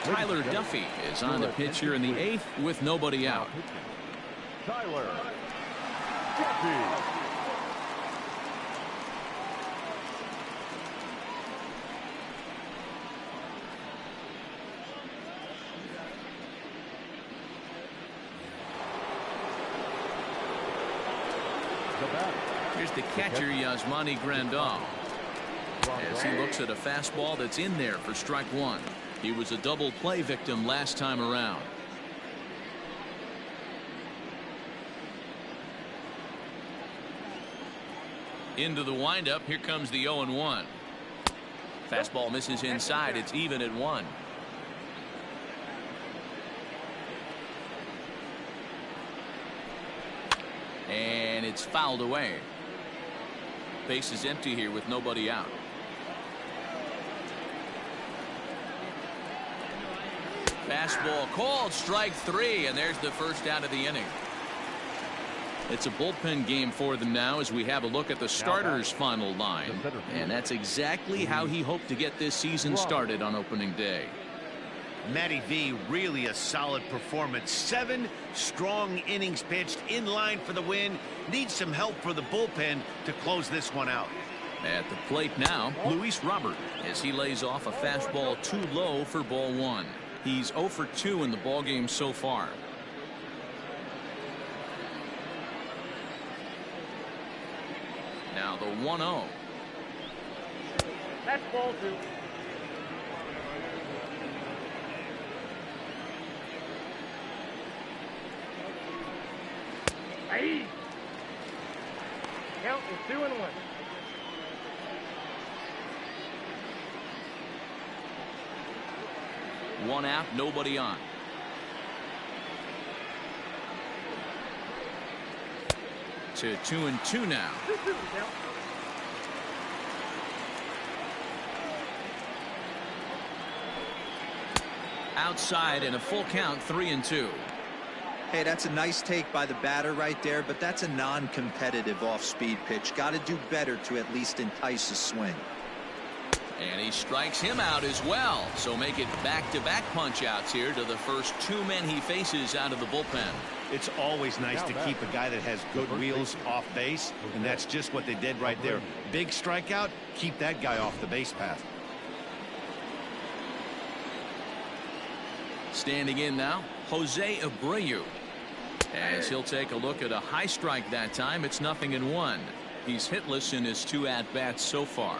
Tyler Duffy is on the pitch here in the 8th with nobody out. Tyler Duffy. Here's the catcher, Yasmani Grandal, as he looks at a fastball that's in there for strike 1. He was a double play victim last time around. Into the windup. Here comes the 0-1. Fastball misses inside. It's even at 1. And it's fouled away. Base is empty here with nobody out. Fastball called, strike 3, and there's the first out of the inning. It's a bullpen game for them now as we have a look at the starters' final line. And that's exactly how he hoped to get this season started on opening day. Matty V, really a solid performance. 7 strong innings pitched, in line for the win. Needs some help for the bullpen to close this one out. At the plate now, Luis Robert, as he lays off a fastball too low for ball 1. He's 0 for 2 in the ballgame so far. Now the 1-0. That's ball 2. Hey. Count is 2-1. One out, nobody on. To 2-2 now. Outside and a full count, 3-2. Hey, that's a nice take by the batter right there, but that's a non-competitive off-speed pitch. Got to do better to at least entice a swing. And he strikes him out as well. So make it back-to-back punch-outs here to the first two men he faces out of the bullpen. It's always nice to keep a guy that has good wheels off base, and that's just what they did right there. Big strikeout, keep that guy off the base path. Standing in now, Jose Abreu. As he'll take a look at a high strike that time, it's 0-1. He's hitless in his 2 at-bats so far.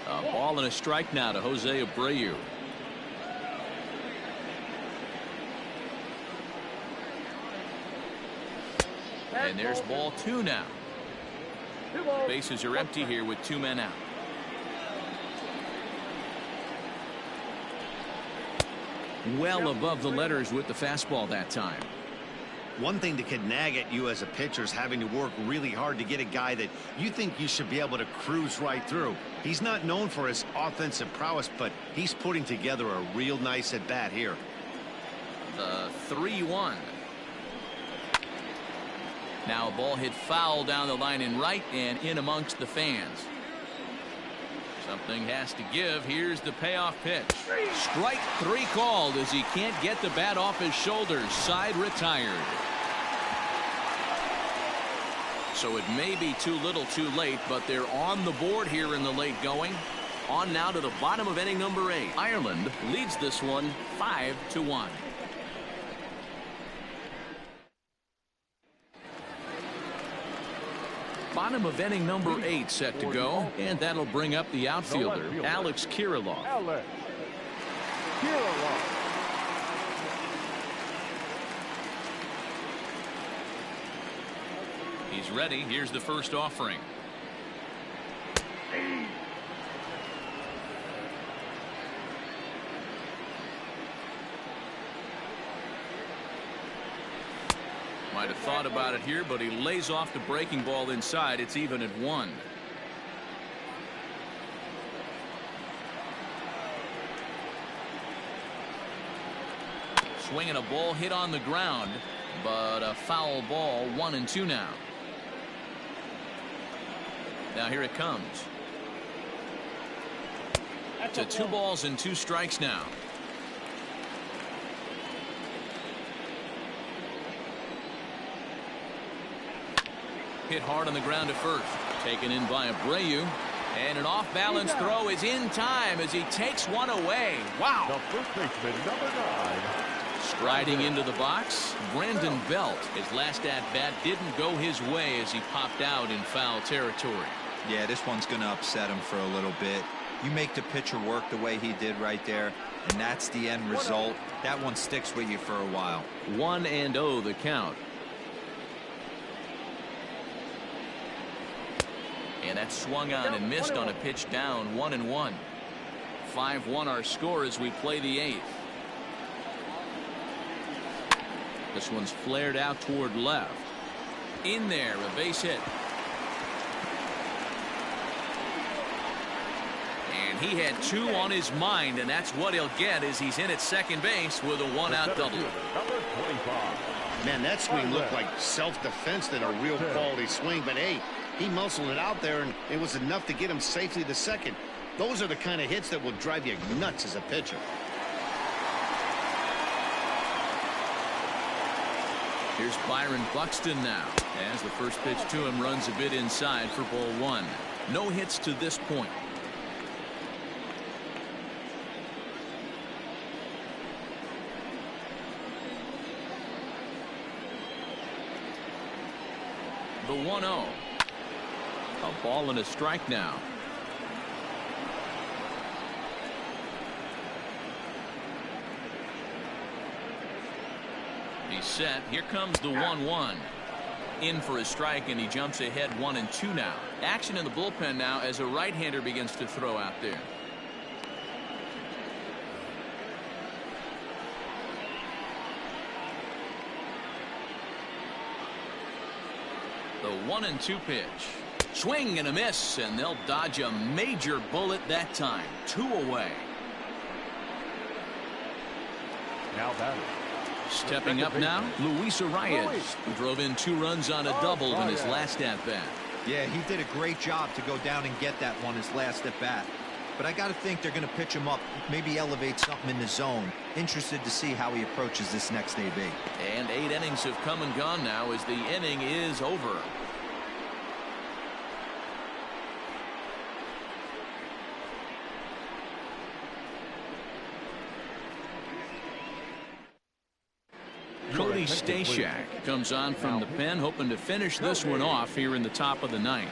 A ball and a strike now to Jose Abreu. And there's ball 2 now. Bases are empty here with 2 men out. Well above the letters with the fastball that time. One thing that can nag at you as a pitcher is having to work really hard to get a guy that you think you should be able to cruise right through. He's not known for his offensive prowess, but he's putting together a real nice at bat here. The 3-1. Now a ball hit foul down the line in right and in amongst the fans. Something has to give. Here's the payoff pitch. Strike 3 called as he can't get the bat off his shoulders. Side retired. So it may be too little too late, but they're on the board here in the late going. On now to the bottom of inning number 8. Ireland leads this one 5-1. Bottom of inning number 8 set to go, and that'll bring up the outfielder, Alex Kirilloff. Alex Kirilloff. He's ready. Here's the first offering. Might have thought about it here, but he lays off the breaking ball inside. It's even at 1. Swinging a ball hit on the ground, but a foul ball. 1-2 now. Now here it comes. To 2 balls and 2 strikes now. Hit hard on the ground at first. Taken in by Abreu. And an off-balance throw is in time as he takes one away. Wow. The first baseman, number 9. Striding into the box, Brandon Belt. His last at-bat didn't go his way as he popped out in foul territory. Yeah, this one's going to upset him for a little bit. You make the pitcher work the way he did right there, and that's the end result. That one sticks with you for a while. 1-0 the count. And that swung on and missed on a pitch down. 1-1. 5-1 our score as we play the 8th. This one's flared out toward left. In there, a base hit. And he had 2 on his mind, and that's what he'll get as he's in at second base with a 1-out double. Number 25. Man, that swing looked like self-defense than a real quality swing, but hey, he muscled it out there, and it was enough to get him safely to second. Those are the kind of hits that will drive you nuts as a pitcher. Here's Byron Buxton now, as the first pitch to him runs a bit inside for ball 1. No hits to this point. The 1-0. A ball and a strike now. He's set. Here comes the 1-1. In for a strike, and he jumps ahead 1-2 now. Action in the bullpen now as a right-hander begins to throw out there. The 1-2 pitch. Swing and a miss, and they'll dodge a major bullet that time. 2 away. Now batting. Stepping up now, Luis Arias, who drove in 2 runs on a double in his last at-bat. Yeah, he did a great job to go down and get that one his last at-bat. But I got to think they're going to pitch him up, maybe elevate something in the zone. Interested to see how he approaches this next AB. And 8 innings have come and gone now as the inning is over. Cody Stashak comes on from the pen, hoping to finish this one off here in the top of the 9th.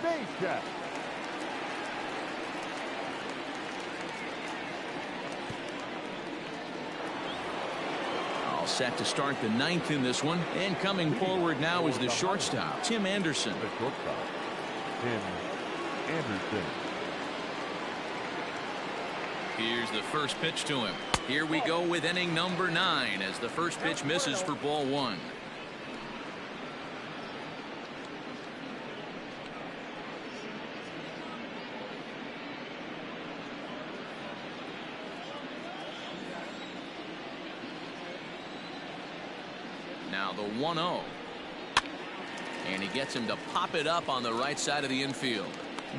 All set to start the 9th in this one, and coming forward now is the shortstop, Tim Anderson. The shortstop, Tim Anderson. Here's the first pitch to him. Here we go with inning number 9 as the first pitch misses for ball 1. Now the 1-0. And he gets him to pop it up on the right side of the infield.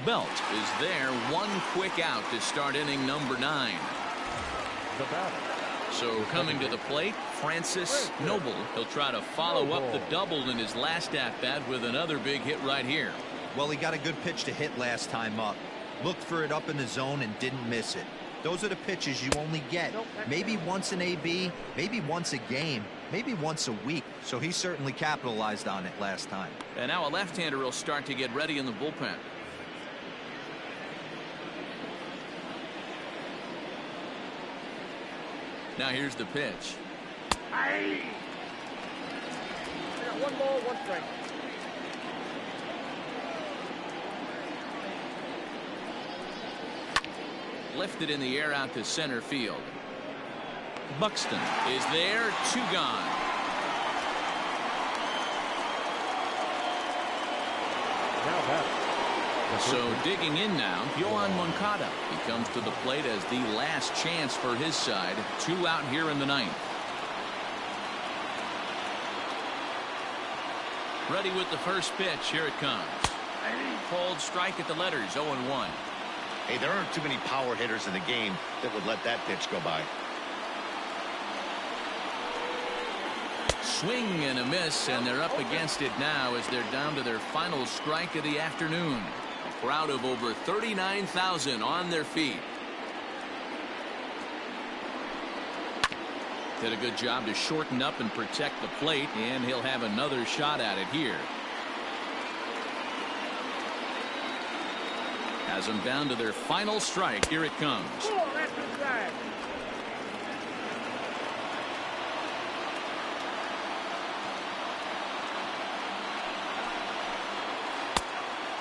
Belt is there, 1 quick out to start inning number 9. The batter. So coming to the plate, Francis Noble. He'll try to follow up the double in his last at-bat with another big hit right here. Well, he got a good pitch to hit last time up. Looked for it up in the zone and didn't miss it. Those are the pitches you only get maybe once an AB, maybe once a game, maybe once a week. So he certainly capitalized on it last time. And now a left-hander will start to get ready in the bullpen. Now here's the pitch. I got 1 ball, 1 strike. Lifted in the air out to center field. Buxton is there, 2 gone. Now batting. So digging in now, Yohan Moncada. He comes to the plate as the last chance for his side. 2 out here in the 9th. Ready with the first pitch. Here it comes. Called strike at the letters, 0-1. Hey, there aren't too many power hitters in the game that would let that pitch go by. Swing and a miss, and they're up against it now as they're down to their final strike of the afternoon. A crowd of over 39,000 on their feet. Did a good job to shorten up and protect the plate, and he'll have another shot at it here. Has them down to their final strike. Here it comes. Oh, that's inside.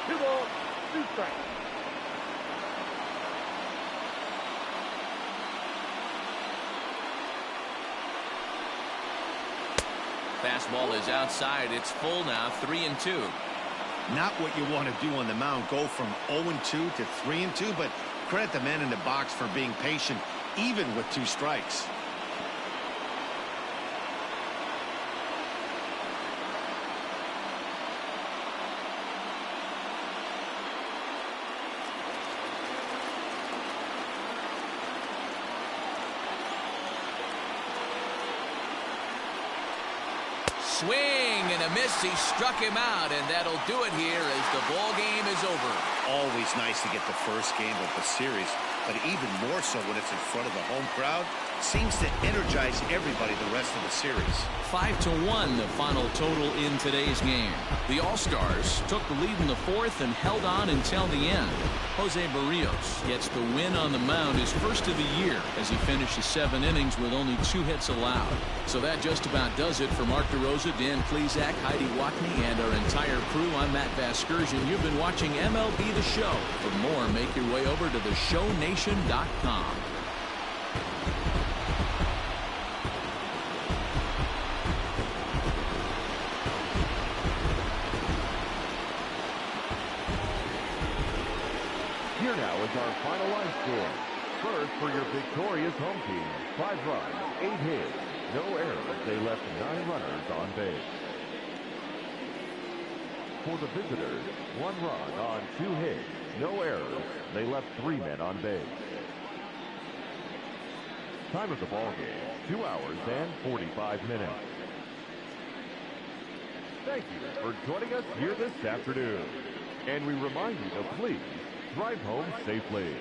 Two balls, 2 strikes. Fastball is outside. It's full now, 3-2. Not what you want to do on the mound, go from 0-2 to 3-2, but credit the man in the box for being patient, even with 2 strikes. Swing and a miss. He struck him out, and that'll do it here as the ball game is over. Always nice to get the first game of the series, but even more so when it's in front of the home crowd. Seems to energize everybody the rest of the series. 5-1 the final total in today's game. The All-Stars took the lead in the 4th and held on until the end. Jose Barrios gets the win on the mound, his first of the year, as he finishes 7 innings with only 2 hits allowed. So that just about does it for Mark DeRosa, Dan Plesac, Heidi Watney, and our entire crew. I'm Matt Vasgersian. You've been watching MLB The Show. For more, make your way over to theshownation.com. Here now is our final line score. First, for your victorious home team, 5 runs, 8 hits, no errors. They left 9 runners on base. For the visitors, 1 run on 2 hits, no errors. They left 3 men on base. Time of the ball game, 2 hours and 45 minutes. Thank you for joining us here this afternoon. And we remind you to please drive home safely.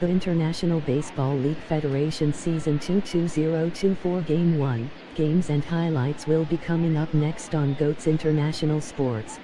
The International Baseball League Federation Season 2 2024 Game 1, games and highlights will be coming up next on GOATS International Sports.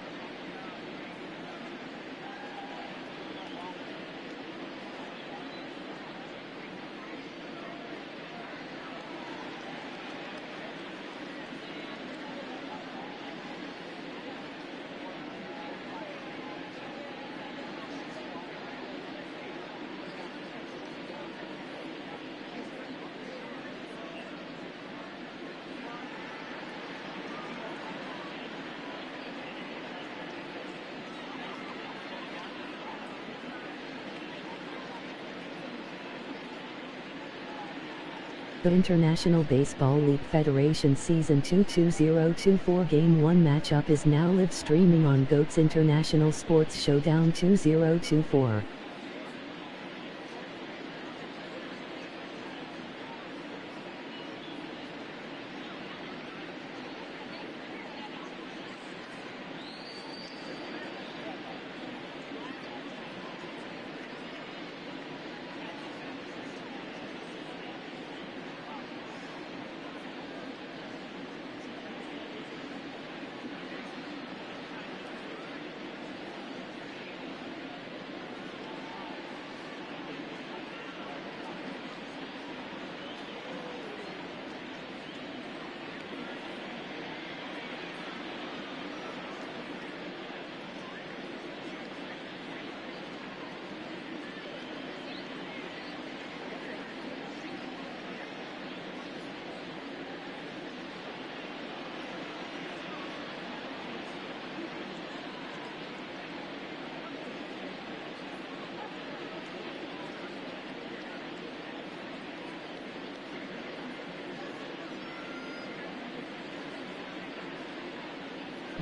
The International Baseball League Federation Season 2 2024 Game 1 matchup is now live streaming on GOATS International Sports Showdown 2024.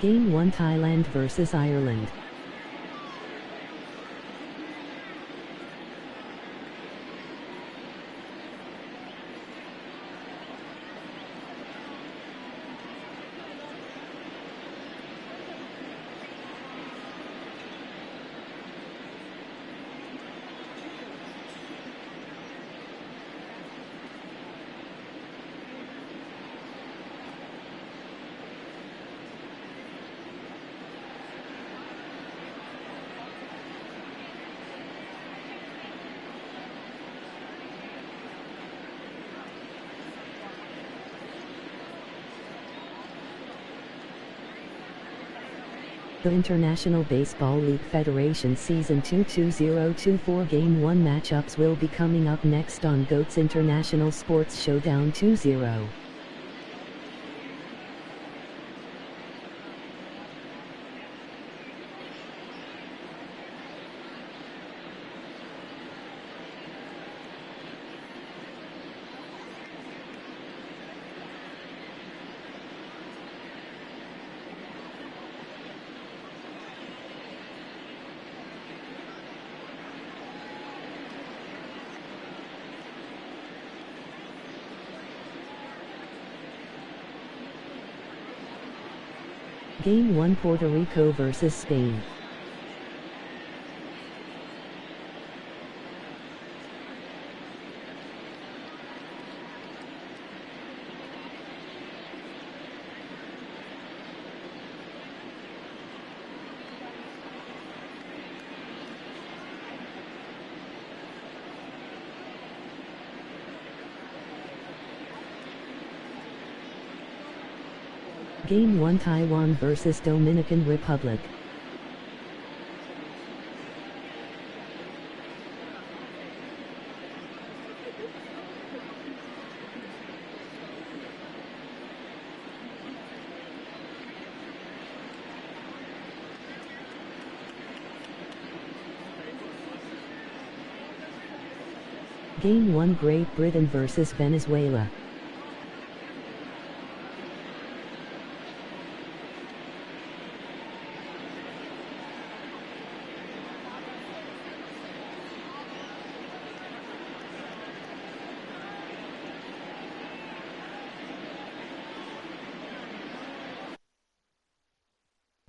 Game 1 Thailand vs Ireland. The International Baseball League Federation Season 2 2024 Game 1 matchups will be coming up next on GOATS International Sports Showdown 20. Game 1 Puerto Rico vs Spain. Game 1 Taiwan vs Dominican Republic. Game 1 Great Britain vs Venezuela.